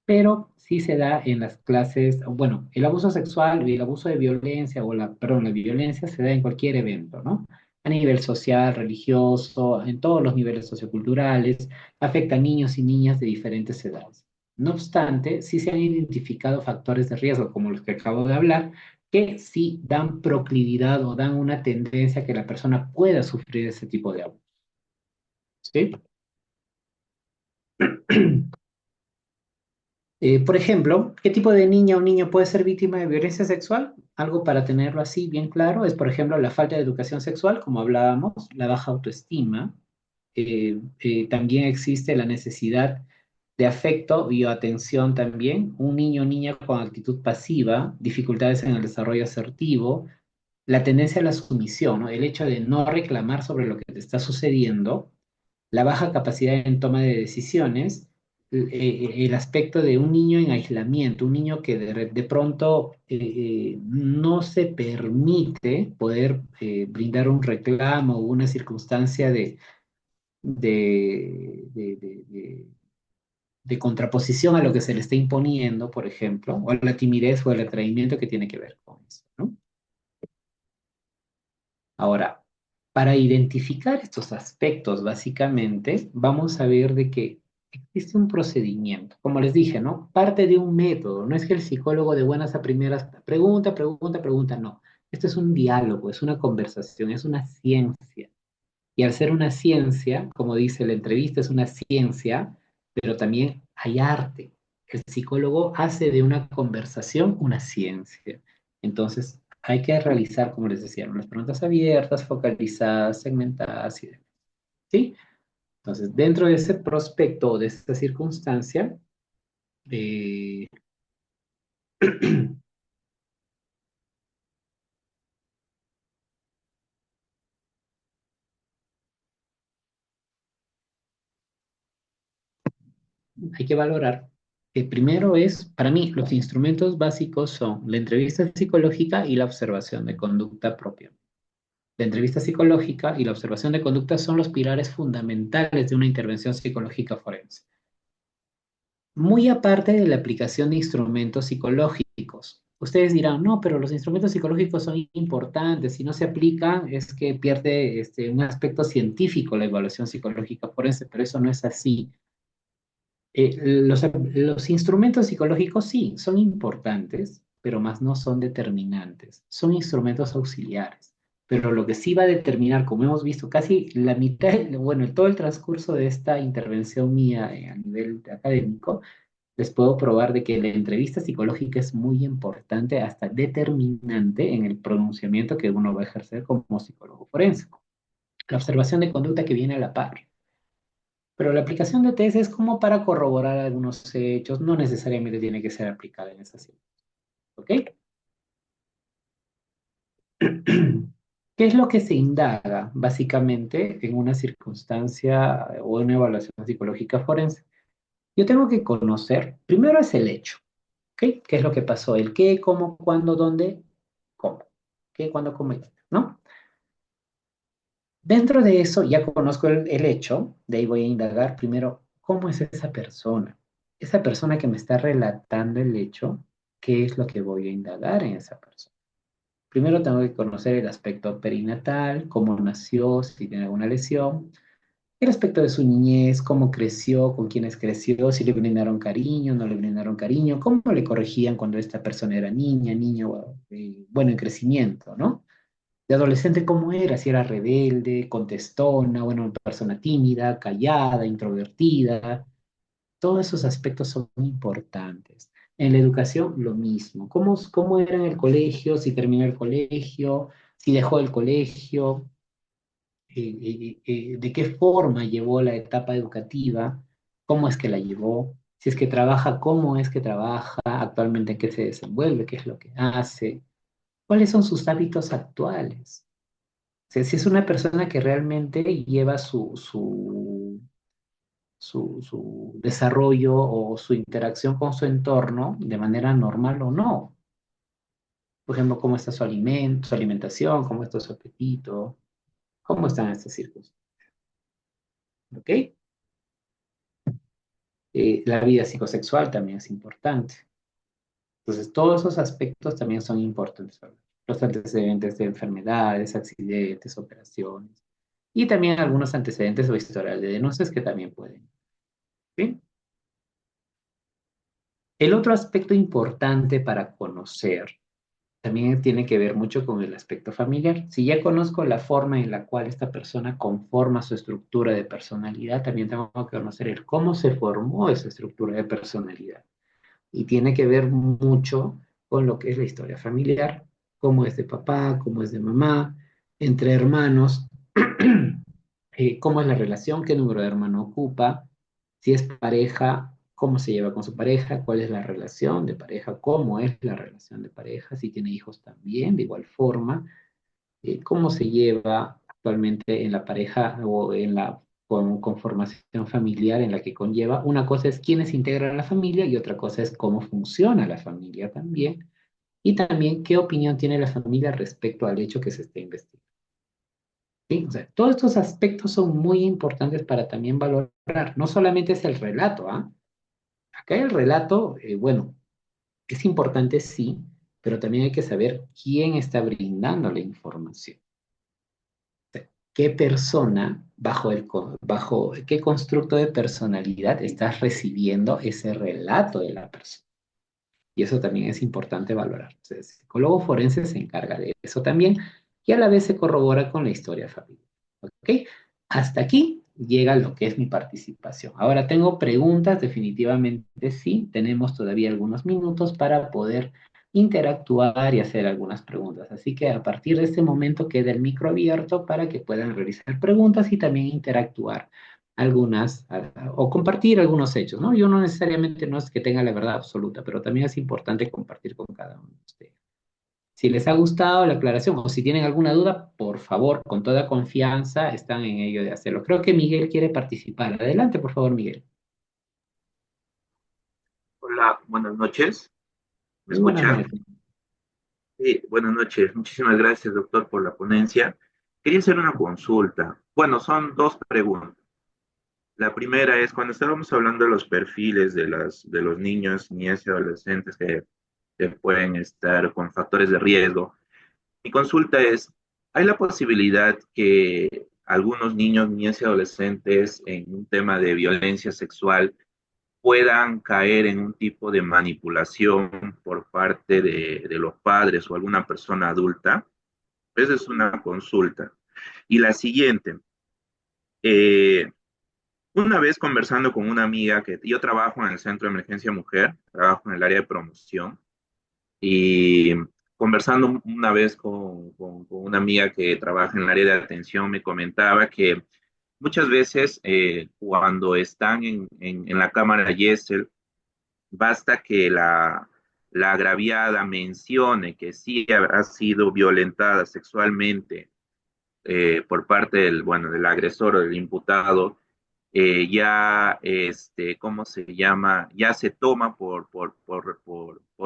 pero sí se da en las clases, bueno, el abuso sexual y el abuso de violencia, perdón, la violencia se da en cualquier evento, ¿no? A nivel social, religioso, en todos los niveles socioculturales, afecta a niños y niñas de diferentes edades. No obstante, sí se han identificado factores de riesgo, como los que acabo de hablar, que sí dan proclividad o dan una tendencia a que la persona pueda sufrir ese tipo de abuso. ¿Sí? Por ejemplo, ¿qué tipo de niña o niño puede ser víctima de violencia sexual? Algo para tenerlo así bien claro es, por ejemplo, la falta de educación sexual, como hablábamos, la baja autoestima. También existe la necesidad de afecto y atención también. Un niño o niña con actitud pasiva, dificultades en el desarrollo asertivo, la tendencia a la sumisión, ¿no? El hecho de no reclamar sobre lo que te está sucediendo, la baja capacidad en toma de decisiones, el aspecto de un niño en aislamiento, un niño que de pronto no se permite poder brindar un reclamo o una circunstancia de contraposición a lo que se le está imponiendo, por ejemplo, o a la timidez o el atrevimiento que tiene que ver con eso, ¿no? Ahora, para identificar estos aspectos, básicamente, vamos a ver de que existe un procedimiento. Como les dije, ¿no? Parte de un método. No es que el psicólogo de buenas a primeras pregunta, pregunta, pregunta. No. Esto es un diálogo, es una conversación, es una ciencia. Y al ser una ciencia, como dice la entrevista, es una ciencia, pero también hay arte. El psicólogo hace de una conversación una ciencia. Entonces, hay que realizar, como les decía, unas preguntas abiertas, focalizadas, segmentadas y demás. ¿Sí? Entonces, dentro de ese prospecto o de esta circunstancia, eh, hay que valorar que primero es, para mí, los instrumentos básicos son la entrevista psicológica y la observación de conducta propia. La entrevista psicológica y la observación de conducta son los pilares fundamentales de una intervención psicológica forense. Muy aparte de la aplicación de instrumentos psicológicos. Ustedes dirán, no, pero los instrumentos psicológicos son importantes, si no se aplican es que pierde un aspecto científico la evaluación psicológica forense, pero eso no es así. Los instrumentos psicológicos sí, son importantes, pero más no son determinantes. Son instrumentos auxiliares. Pero lo que sí va a determinar, como hemos visto, casi la mitad, bueno, todo el transcurso de esta intervención mía a nivel académico, les puedo probar de que la entrevista psicológica es muy importante, hasta determinante en el pronunciamiento que uno va a ejercer como psicólogo forense. La observación de conducta que viene a la par. Pero la aplicación de test es como para corroborar algunos hechos, no necesariamente tiene que ser aplicada en esa situación. ¿Ok? ¿Qué es lo que se indaga básicamente en una circunstancia o en una evaluación psicológica forense? Yo tengo que conocer, primero es el hecho, ¿ok? ¿Qué es lo que pasó? El qué, cómo, cuándo, dónde, cómo. ¿Qué, cuándo, cómo, y dónde, ¿no? Dentro de eso ya conozco el hecho, de ahí voy a indagar primero, ¿cómo es esa persona? Esa persona que me está relatando el hecho, ¿qué es lo que voy a indagar en esa persona? Primero tengo que conocer el aspecto perinatal, cómo nació, si tiene alguna lesión, el aspecto de su niñez, cómo creció, con quiénes creció, si le brindaron cariño, no le brindaron cariño, cómo le corregían cuando esta persona era niña, niño, bueno, en crecimiento, ¿no? De adolescente, ¿cómo era? Si era rebelde, contestona, bueno, una persona tímida, callada, introvertida. Todos esos aspectos son importantes. En la educación, lo mismo. ¿Cómo era en el colegio? Si terminó el colegio, si dejó el colegio, de qué forma llevó la etapa educativa, cómo es que la llevó, si es que trabaja, cómo es que trabaja, actualmente en qué se desenvuelve, qué es lo que hace, cuáles son sus hábitos actuales. O sea, si es una persona que realmente lleva su desarrollo o su interacción con su entorno de manera normal o no. Por ejemplo, cómo está su alimento, su alimentación, cómo está su apetito, cómo están estas circunstancias. ¿Ok? La vida psicosexual también es importante. Entonces, todos esos aspectos también son importantes. Los antecedentes de enfermedades, accidentes, operaciones. Y también algunos antecedentes o historial de denuncias que también pueden. ¿Sí? El otro aspecto importante para conocer también tiene que ver mucho con el aspecto familiar. Si ya conozco la forma en la cual esta persona conforma su estructura de personalidad, también tengo que conocer el cómo se formó esa estructura de personalidad. Y tiene que ver mucho con lo que es la historia familiar, cómo es de papá, cómo es de mamá, entre hermanos, cómo es la relación, qué número de hermano ocupa, si es pareja, cómo se lleva con su pareja, cuál es la relación de pareja, cómo es la relación de pareja, si tiene hijos también, de igual forma, cómo se lleva actualmente en la pareja o en la conformación familiar en la que conlleva. Una cosa es quiénes integran la familia y otra cosa es cómo funciona la familia también. Y también qué opinión tiene la familia respecto al hecho que se esté investigando. ¿Sí? O sea, todos estos aspectos son muy importantes para también valorar. No solamente es el relato, ¿ah? Acá el relato, bueno, es importante sí, pero también hay que saber quién está brindando la información. ¿Qué persona, bajo qué constructo de personalidad estás recibiendo ese relato de la persona? Y eso también es importante valorar. Entonces, el psicólogo forense se encarga de eso también y a la vez se corrobora con la historia familiar. ¿Ok? Hasta aquí llega lo que es mi participación. Ahora tengo preguntas, definitivamente sí, tenemos todavía algunos minutos para poder interactuar y hacer algunas preguntas. Así que a partir de este momento queda el micro abierto para que puedan realizar preguntas y también interactuar algunas o compartir algunos hechos, ¿no? Yo no necesariamente no es que tenga la verdad absoluta, pero también es importante compartir con cada uno de ustedes. Si les ha gustado la aclaración o si tienen alguna duda, por favor, con toda confianza, están en ello de hacerlo. Creo que Miguel quiere participar. Adelante, por favor, Miguel. Hola, buenas noches. ¿Me Muy buenas escucha? noches. Sí, buenas noches. Muchísimas gracias, doctor, por la ponencia. Quería hacer una consulta. Bueno, son dos preguntas. La primera es, cuando estábamos hablando de los perfiles de los niños, niñas y adolescentes que pueden estar con factores de riesgo, mi consulta es, ¿hay la posibilidad que algunos niños, niñas y adolescentes en un tema de violencia sexual puedan caer en un tipo de manipulación por parte de los padres o alguna persona adulta? Esa es una consulta. Y la siguiente, eh, una vez conversando con una amiga que yo trabajo en el Centro de Emergencia Mujer, trabajo en el área de promoción, y conversando una vez con una amiga que trabaja en el área de atención, me comentaba que muchas veces cuando están en la cámara Yesel, basta que la agraviada mencione que sí ha sido violentada sexualmente por parte del, bueno, del agresor o del imputado, ya, ¿cómo se llama? Ya se toma por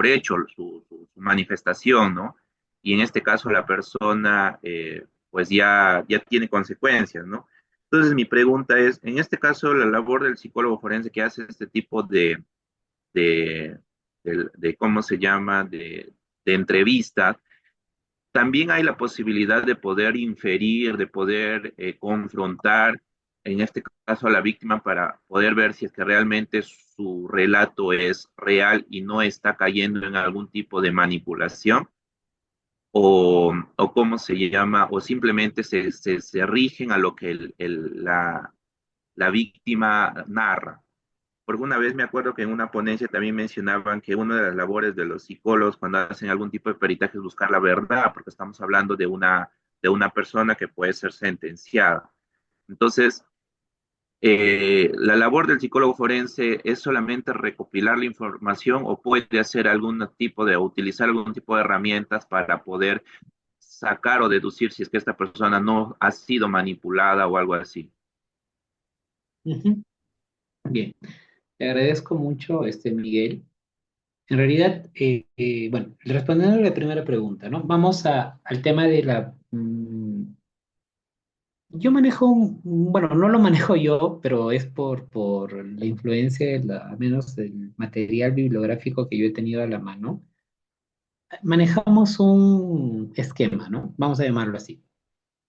hecho su manifestación, ¿no? Y en este caso la persona, pues ya tiene consecuencias, ¿no? Entonces mi pregunta es, en este caso, la labor del psicólogo forense que hace este tipo de, ¿cómo se llama?, de entrevistas, también hay la posibilidad de poder inferir, de poder confrontar, en este caso, a la víctima para poder ver si es que realmente su relato es real y no está cayendo en algún tipo de manipulación, o cómo se llama, o simplemente se rigen a lo que la víctima narra. Porque una vez me acuerdo que en una ponencia también mencionaban que una de las labores de los psicólogos cuando hacen algún tipo de peritaje es buscar la verdad, porque estamos hablando de una persona que puede ser sentenciada. Entonces, la labor del psicólogo forense es solamente recopilar la información o puede hacer algún tipo de, utilizar algún tipo de herramientas para poder sacar o deducir si es que esta persona no ha sido manipulada o algo así. Ujú. Bien, te agradezco mucho, Miguel. En realidad, bueno, respondiendo a la primera pregunta, ¿no? Vamos al tema de yo manejo bueno, no lo manejo yo, pero es por la influencia, al menos del material bibliográfico que yo he tenido a la mano. Manejamos un esquema, ¿no? Vamos a llamarlo así.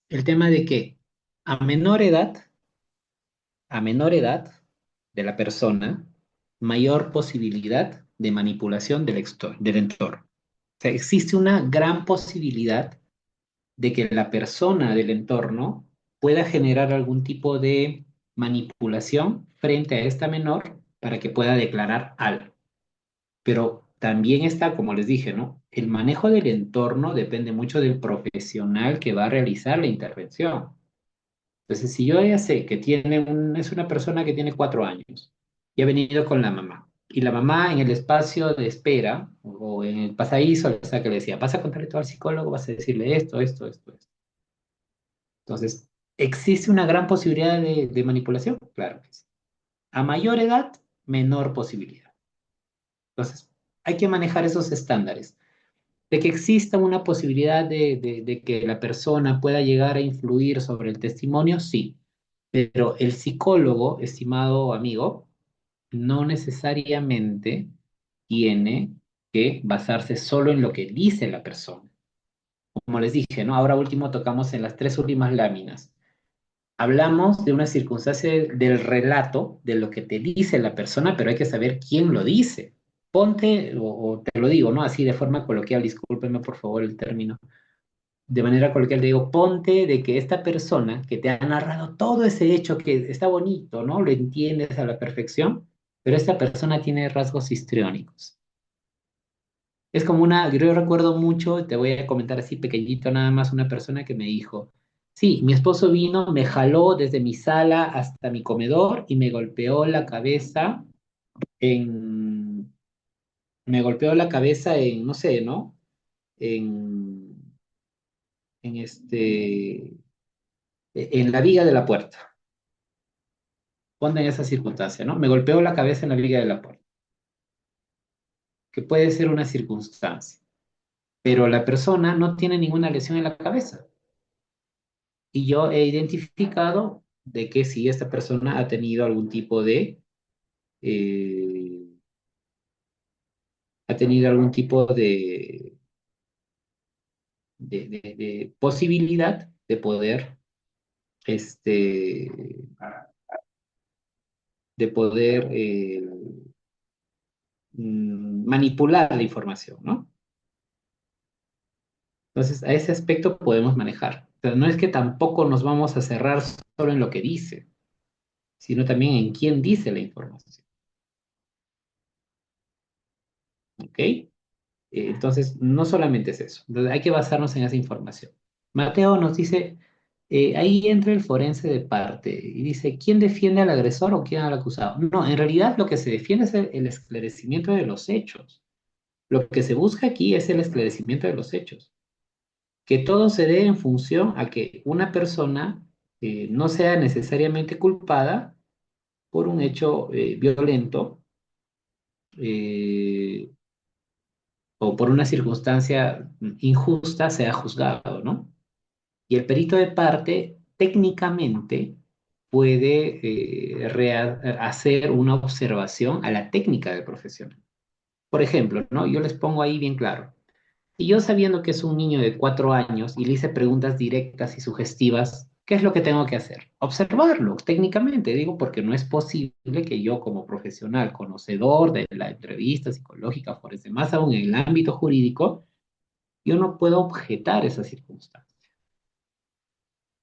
El tema de que a menor edad, a menor edad de la persona, mayor posibilidad de manipulación del entorno. O sea, existe una gran posibilidad de que la persona del entorno pueda generar algún tipo de manipulación frente a esta menor para que pueda declarar algo. Pero también está, como les dije, ¿no? El manejo del entorno depende mucho del profesional que va a realizar la intervención. Entonces, si yo ya sé que es una persona que tiene 4 años y ha venido con la mamá, y la mamá en el espacio de espera o en el pasadizo, o sea, que le decía, vas a contarle todo al psicólogo, vas a decirle esto, esto, esto, esto. Entonces, ¿existe una gran posibilidad de manipulación? Claro que sí. A mayor edad, menor posibilidad. Entonces, hay que manejar esos estándares. De que exista una posibilidad de que la persona pueda llegar a influir sobre el testimonio, sí. Pero el psicólogo, estimado amigo, no necesariamente tiene que basarse solo en lo que dice la persona. Como les dije, ¿no? Ahora último tocamos en las 3 últimas láminas. Hablamos de una circunstancia del relato, de lo que te dice la persona, pero hay que saber quién lo dice. Ponte, o te lo digo, ¿no? Así de forma coloquial, discúlpenme por favor el término. De manera coloquial te digo, ponte de que esta persona que te ha narrado todo ese hecho que está bonito, ¿no? Lo entiendes a la perfección, pero esta persona tiene rasgos histriónicos. Es como yo recuerdo mucho, te voy a comentar así pequeñito nada más, una persona que me dijo, sí, mi esposo vino, me jaló desde mi sala hasta mi comedor y en, me golpeó la cabeza no sé, ¿no? En, en la viga de la puerta. Ponte en esa circunstancia, ¿no? Me golpeó la cabeza en la viga de la puerta, que puede ser una circunstancia, pero la persona no tiene ninguna lesión en la cabeza. Y yo he identificado de que si esta persona ha tenido algún tipo eh, ha tenido algún tipo de posibilidad de poder, este, manipular la información, ¿no? Entonces, a ese aspecto podemos manejar. Pero no es que tampoco nos vamos a cerrar solo en lo que dice, sino también en quién dice la información. ¿Ok? Entonces, no solamente es eso. Entonces, hay que basarnos en esa información. Mateo nos dice, ahí entra el forense de parte y dice, ¿quién defiende al agresor o quién al acusado? No, en realidad lo que se defiende es el esclarecimiento de los hechos. Lo que se busca aquí es el esclarecimiento de los hechos. Que todo se dé en función a que una persona no sea necesariamente culpada por un hecho violento eh, o por una circunstancia injusta sea juzgado, ¿no? Y el perito de parte técnicamente puede hacer una observación a la técnica del profesional. Por ejemplo, ¿no? Yo les pongo ahí bien claro. Y yo sabiendo que es un niño de 4 años y le hice preguntas directas y sugestivas, ¿qué es lo que tengo que hacer? Observarlo técnicamente, digo, porque no es posible que yo como profesional, conocedor de la entrevista psicológica forense, más aún en el ámbito jurídico, yo no puedo objetar esa circunstancia.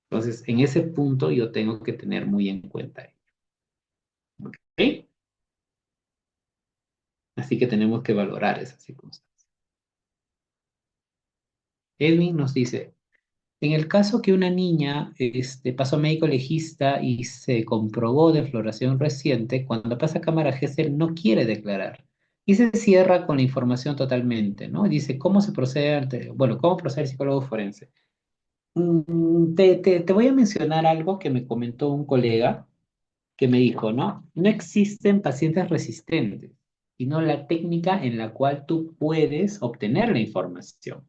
Entonces, en ese punto yo tengo que tener muy en cuenta ello. ¿Ok? Así que tenemos que valorar esa circunstancia. Edwin nos dice, en el caso que una niña pasó a médico legista y se comprobó de floración reciente, cuando pasa a cámara Gesell no quiere declarar y se cierra con la información totalmente, ¿no? Dice, ¿cómo se procede bueno, cómo procede el psicólogo forense? Te voy a mencionar algo que me comentó un colega que me dijo, ¿no? No existen pacientes resistentes, sino la técnica en la cual tú puedes obtener la información.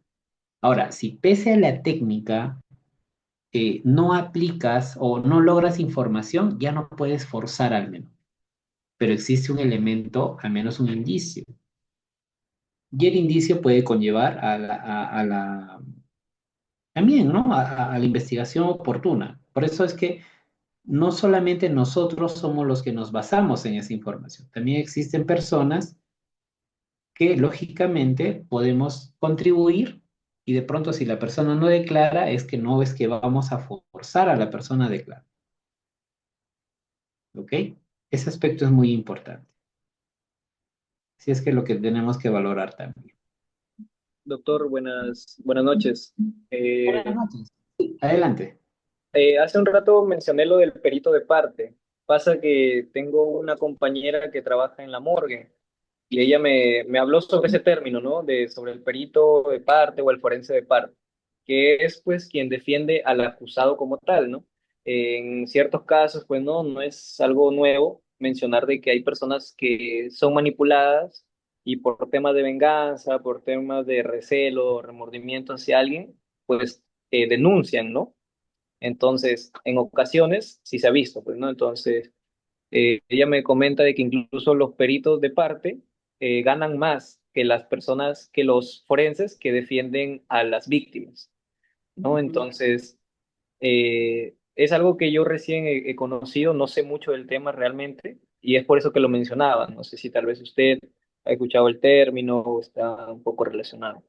Ahora, si pese a la técnica no aplicas o no logras información, ya no puedes forzar al menos. Pero existe un elemento, al menos un indicio. Y el indicio puede conllevar también, ¿no? A la investigación oportuna. Por eso es que no solamente nosotros somos los que nos basamos en esa información. También existen personas que lógicamente podemos contribuir y de pronto si la persona no declara es que no es que vamos a forzar a la persona a declarar. ¿Ok? Ese aspecto es muy importante. Si es que lo que tenemos que valorar también. Doctor, buenas noches. Buenas noches. Adelante. Hace un rato mencioné lo del perito de parte. Pasa que tengo una compañera que trabaja en la morgue y ella me habló sobre ese término, ¿no? Sobre el perito de parte o el forense de parte, que es pues quien defiende al acusado como tal, ¿no? En ciertos casos, pues no es algo nuevo mencionar de que hay personas que son manipuladas y por temas de venganza, por temas de recelo, remordimiento hacia alguien, pues denuncian, ¿no? Entonces, en ocasiones sí se ha visto, pues, ¿no? Entonces, ella me comenta de que incluso los peritos de parte ganan más que las personas, que los forenses que defienden a las víctimas, ¿no? Entonces, es algo que yo recién he conocido, no sé mucho del tema realmente, y es por eso que lo mencionaba. No sé si tal vez usted ha escuchado el término o está un poco relacionado.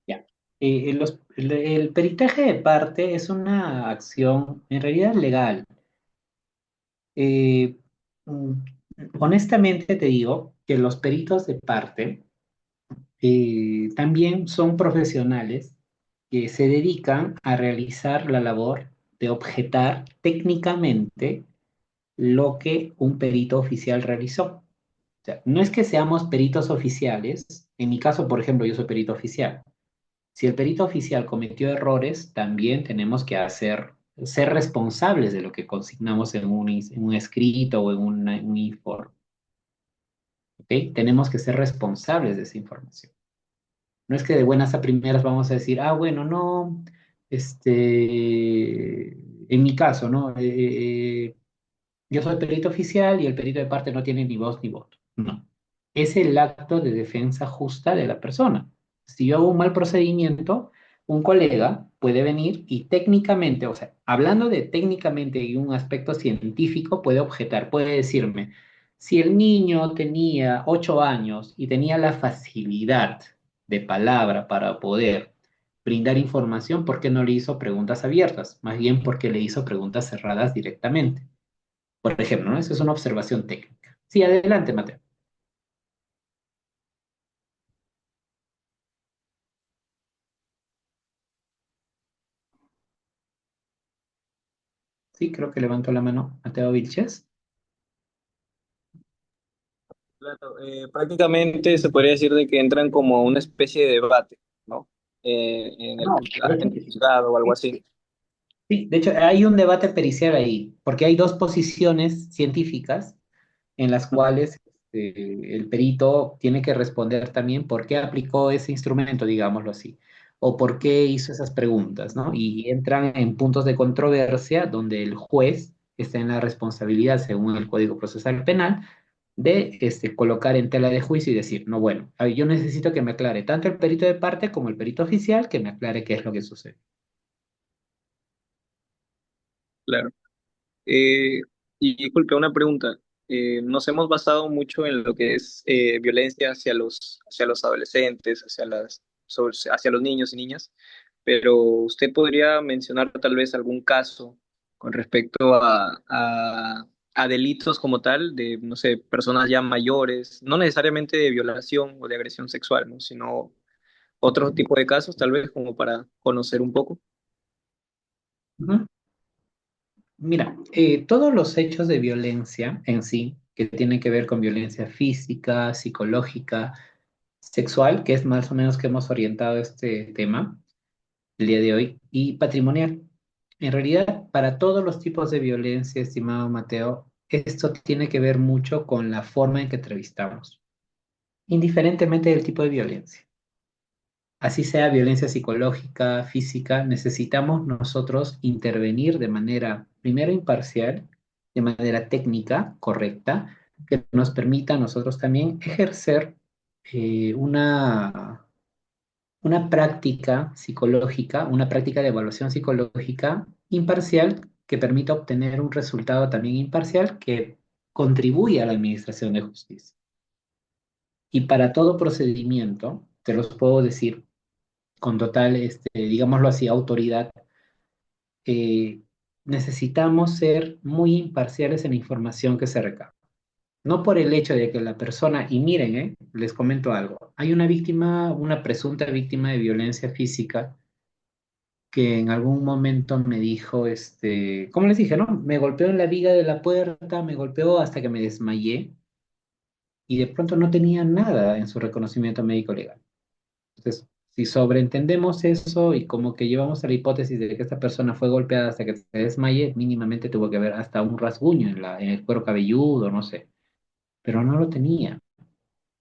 Ya. El peritaje de parte es una acción en realidad legal. Eh, mm, Honestamente te digo que los peritos de parte también son profesionales que se dedican a realizar la labor de objetar técnicamente lo que un perito oficial realizó. O sea, no es que seamos peritos oficiales, en mi caso, por ejemplo, yo soy perito oficial. Si el perito oficial cometió errores, también tenemos que ser responsables de lo que consignamos en un escrito o en un informe. ¿Ok? Tenemos que ser responsables de esa información. No es que de buenas a primeras vamos a decir, bueno, no, en mi caso, ¿no? Yo soy perito oficial y el perito de parte no tiene ni voz ni voto. No. Es el acto de defensa justa de la persona. Si yo hago un mal procedimiento, un colega puede venir y técnicamente, o sea, hablando de técnicamente y un aspecto científico, puede objetar, puede decirme, si el niño tenía 8 años y tenía la facilidad de palabra para poder brindar información, ¿por qué no le hizo preguntas abiertas? Más bien porque le hizo preguntas cerradas directamente. Por ejemplo, ¿no? Esa es una observación técnica. Sí, adelante, Mateo. Sí, creo que levantó la mano Mateo Vilches. Claro, prácticamente se podría decir de que entran como una especie de debate, ¿no? No, En el juzgado o algo así. sí, de hecho, hay un debate pericial ahí, porque hay dos posiciones científicas en las cuales el perito tiene que responder también por qué aplicó ese instrumento, digámoslo así. o por qué hizo esas preguntas, ¿no? Y entran en puntos de controversia donde el juez está en la responsabilidad, según el Código Procesal Penal, de colocar en tela de juicio y decir, no, bueno, a ver, yo necesito que me aclare tanto el perito de parte como el perito oficial, que me aclare qué es lo que sucede. Claro. Y disculpe, una pregunta. Nos hemos basado mucho en lo que es violencia hacia los adolescentes, hacia los niños y niñas, pero usted podría mencionar tal vez algún caso con respecto a delitos como tal, de, no sé, personas ya mayores, no necesariamente de violación o de agresión sexual, ¿no? Sino otro tipo de casos, tal vez como para conocer un poco. Ujú. Mira, todos los hechos de violencia en sí, que tienen que ver con violencia física, psicológica, sexual, que es más o menos que hemos orientado este tema el día de hoy, y patrimonial. En realidad, para todos los tipos de violencia, estimado Mateo, esto tiene que ver mucho con la forma en que entrevistamos, indiferentemente del tipo de violencia. Así sea violencia psicológica, física, necesitamos nosotros intervenir de manera, primero, imparcial, de manera técnica, correcta, que nos permita a nosotros también ejercer una práctica psicológica, una práctica de evaluación psicológica imparcial que permita obtener un resultado también imparcial que contribuya a la administración de justicia. Y para todo procedimiento, te los puedo decir con total, digámoslo así, autoridad, eh, necesitamos ser muy imparciales en la información que se recaba. No por el hecho de que la persona, y miren, les comento algo, hay una víctima, una presunta víctima de violencia física que en algún momento me dijo, como les dije, ¿no? Me golpeó en la viga de la puerta, me golpeó hasta que me desmayé y de pronto no tenía nada en su reconocimiento médico legal. Entonces, si sobreentendemos eso y como que llevamos a la hipótesis de que esta persona fue golpeada hasta que se desmaye, mínimamente tuvo que haber hasta un rasguño en el cuero cabelludo, no sé, pero no lo tenía.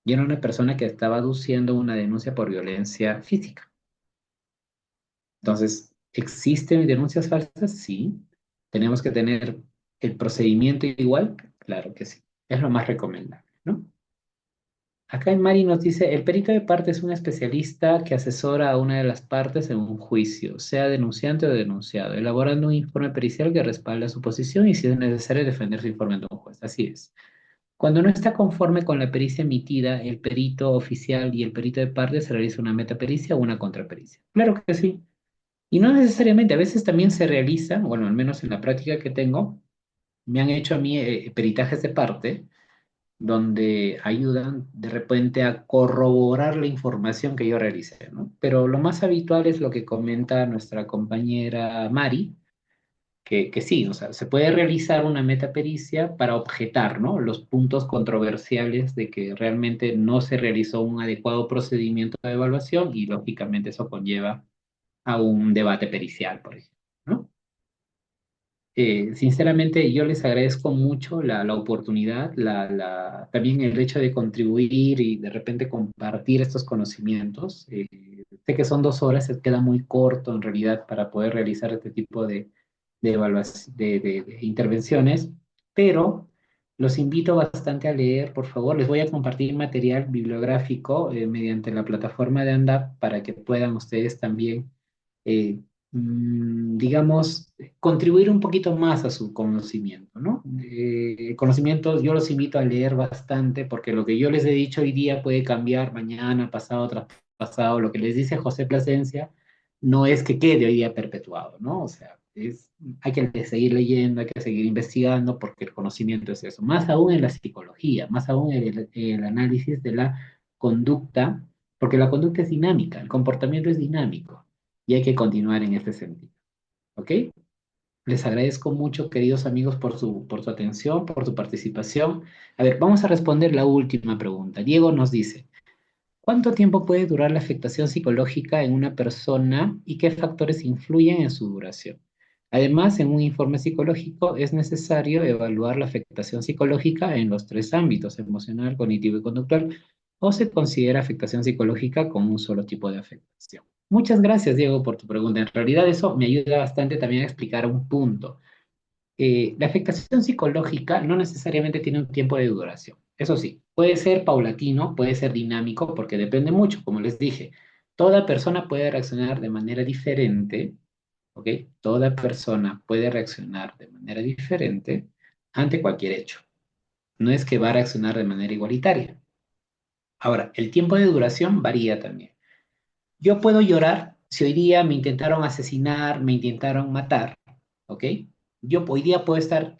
Y era una persona que estaba aduciendo una denuncia por violencia física. Entonces, ¿existen denuncias falsas? Sí. ¿Tenemos que tener el procedimiento igual? Claro que sí. Es lo más recomendable, ¿no? Acá en Mari nos dice, el perito de parte es un especialista que asesora a una de las partes en un juicio, sea denunciante o denunciado, elaborando un informe pericial que respalda su posición y si es necesario defender su informe ante un juez. Así es. Cuando no está conforme con la pericia emitida, el perito oficial y el perito de parte se realiza una metapericia o una contrapericia. Claro que sí. Y no necesariamente, a veces también se realiza, bueno, al menos en la práctica que tengo, me han hecho a mí peritajes de parte donde ayudan de repente a corroborar la información que yo realicé, ¿no? Pero lo más habitual es lo que comenta nuestra compañera Mari, que sí, o sea, se puede realizar una metapericia para objetar, ¿no? Los puntos controversiales de que realmente no se realizó un adecuado procedimiento de evaluación y lógicamente eso conlleva a un debate pericial, por ejemplo, ¿no? Sinceramente, yo les agradezco mucho la oportunidad, también el hecho de contribuir y de repente compartir estos conocimientos. Sé que son 2 horas, se queda muy corto en realidad para poder realizar este tipo de evaluación, de intervenciones, pero los invito bastante a leer, por favor. Les voy a compartir material bibliográfico mediante la plataforma de ANDAP para que puedan ustedes también eh, digamos, contribuir un poquito más a su conocimiento, ¿no? Conocimientos, yo los invito a leer bastante porque lo que yo les he dicho hoy día puede cambiar mañana, pasado, traspasado. Lo que les dice José Plasencia no es que quede hoy día perpetuado, ¿no? O sea, hay que seguir leyendo, hay que seguir investigando porque el conocimiento es eso. Más aún en la psicología, más aún en el análisis de la conducta, porque la conducta es dinámica, el comportamiento es dinámico y hay que continuar en este sentido. ¿Ok? Les agradezco mucho, queridos amigos, por su atención, por su participación. A ver, vamos a responder la última pregunta. Diego nos dice, ¿cuánto tiempo puede durar la afectación psicológica en una persona y qué factores influyen en su duración? Además, en un informe psicológico es necesario evaluar la afectación psicológica en los 3 ámbitos, emocional, cognitivo y conductual, o se considera afectación psicológica con un solo tipo de afectación. Muchas gracias, Diego, por tu pregunta. En realidad eso me ayuda bastante también a explicar un punto. La afectación psicológica no necesariamente tiene un tiempo de duración. Eso sí, puede ser paulatino, puede ser dinámico, porque depende mucho, como les dije. Toda persona puede reaccionar de manera diferente, ¿ok? Toda persona puede reaccionar de manera diferente ante cualquier hecho. No es que va a reaccionar de manera igualitaria. Ahora, el tiempo de duración varía también. Yo puedo llorar si hoy día me intentaron asesinar, me intentaron matar, ¿ok? Yo hoy día puedo estar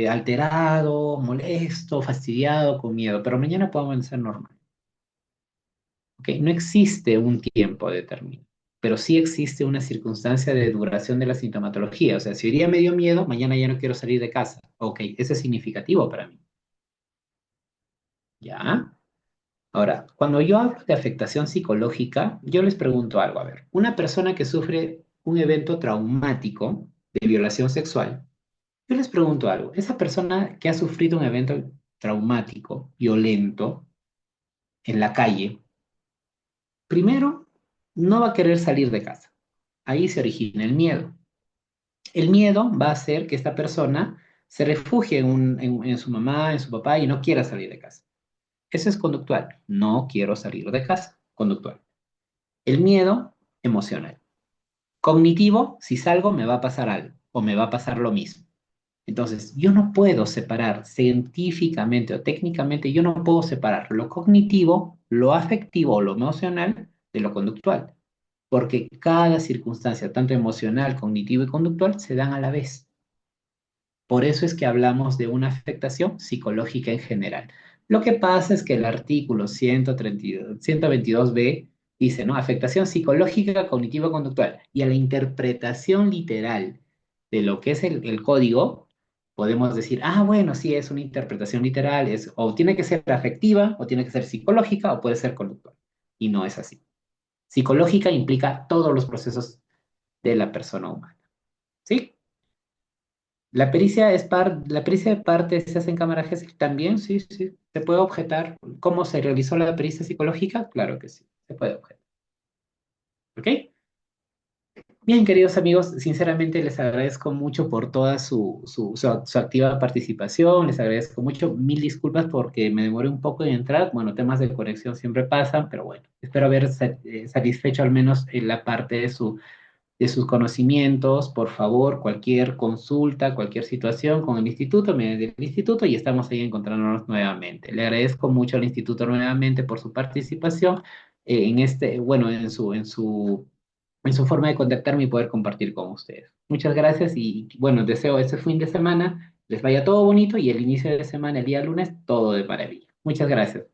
alterado, molesto, fastidiado, con miedo, pero mañana puedo amanecer normal, ¿ok? No existe un tiempo determinado, pero sí existe una circunstancia de duración de la sintomatología. O sea, si hoy día me dio miedo, mañana ya no quiero salir de casa. Ok, eso es significativo para mí. ¿Ya? Ahora, cuando yo hablo de afectación psicológica, yo les pregunto algo. A ver, una persona que sufre un evento traumático de violación sexual, yo les pregunto algo. Esa persona que ha sufrido un evento traumático, violento, en la calle, primero, no va a querer salir de casa. Ahí se origina el miedo. El miedo va a hacer que esta persona se refugie en su mamá, en su papá y no quiera salir de casa. Eso es conductual. No quiero salir de casa. Conductual. El miedo, emocional. Cognitivo, si salgo me va a pasar algo o me va a pasar lo mismo. Entonces, yo no puedo separar científicamente o técnicamente, yo no puedo separar lo cognitivo, lo afectivo o lo emocional de lo conductual, porque cada circunstancia, tanto emocional, cognitivo y conductual, se dan a la vez. Por eso es que hablamos de una afectación psicológica en general. Lo que pasa es que el artículo 122b dice, ¿no? Afectación psicológica cognitivo-conductual. Y a la interpretación literal de lo que es el código, podemos decir, ah, bueno, sí, es una interpretación literal, es, o tiene que ser afectiva, o tiene que ser psicológica, o puede ser conductual. Y no es así. Psicológica implica todos los procesos de la persona humana. ¿Sí? La pericia de parte se hace en cámara GESIL también, sí, sí. ¿Se puede objetar cómo se realizó la pericia psicológica? Claro que sí, se puede objetar. ¿Ok? Bien, queridos amigos, sinceramente les agradezco mucho por toda su activa participación, les agradezco mucho, mil disculpas porque me demoré un poco en entrar, bueno, temas de conexión siempre pasan, pero bueno, espero haber satisfecho al menos en la parte de sus conocimientos. Por favor, cualquier consulta, cualquier situación con el instituto, mediante el instituto y estamos ahí encontrándonos nuevamente. Le agradezco mucho al instituto nuevamente por su participación en este, bueno, en su forma de contactarme y poder compartir con ustedes. Muchas gracias y bueno, deseo este fin de semana les vaya todo bonito y el inicio de semana, el día lunes, todo de maravilla. Muchas gracias.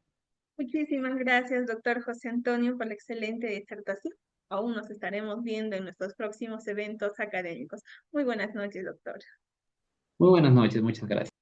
Muchísimas gracias, doctor José Antonio, por la excelente disertación. Aún nos estaremos viendo en nuestros próximos eventos académicos. Muy buenas noches, doctor. Muy buenas noches, muchas gracias.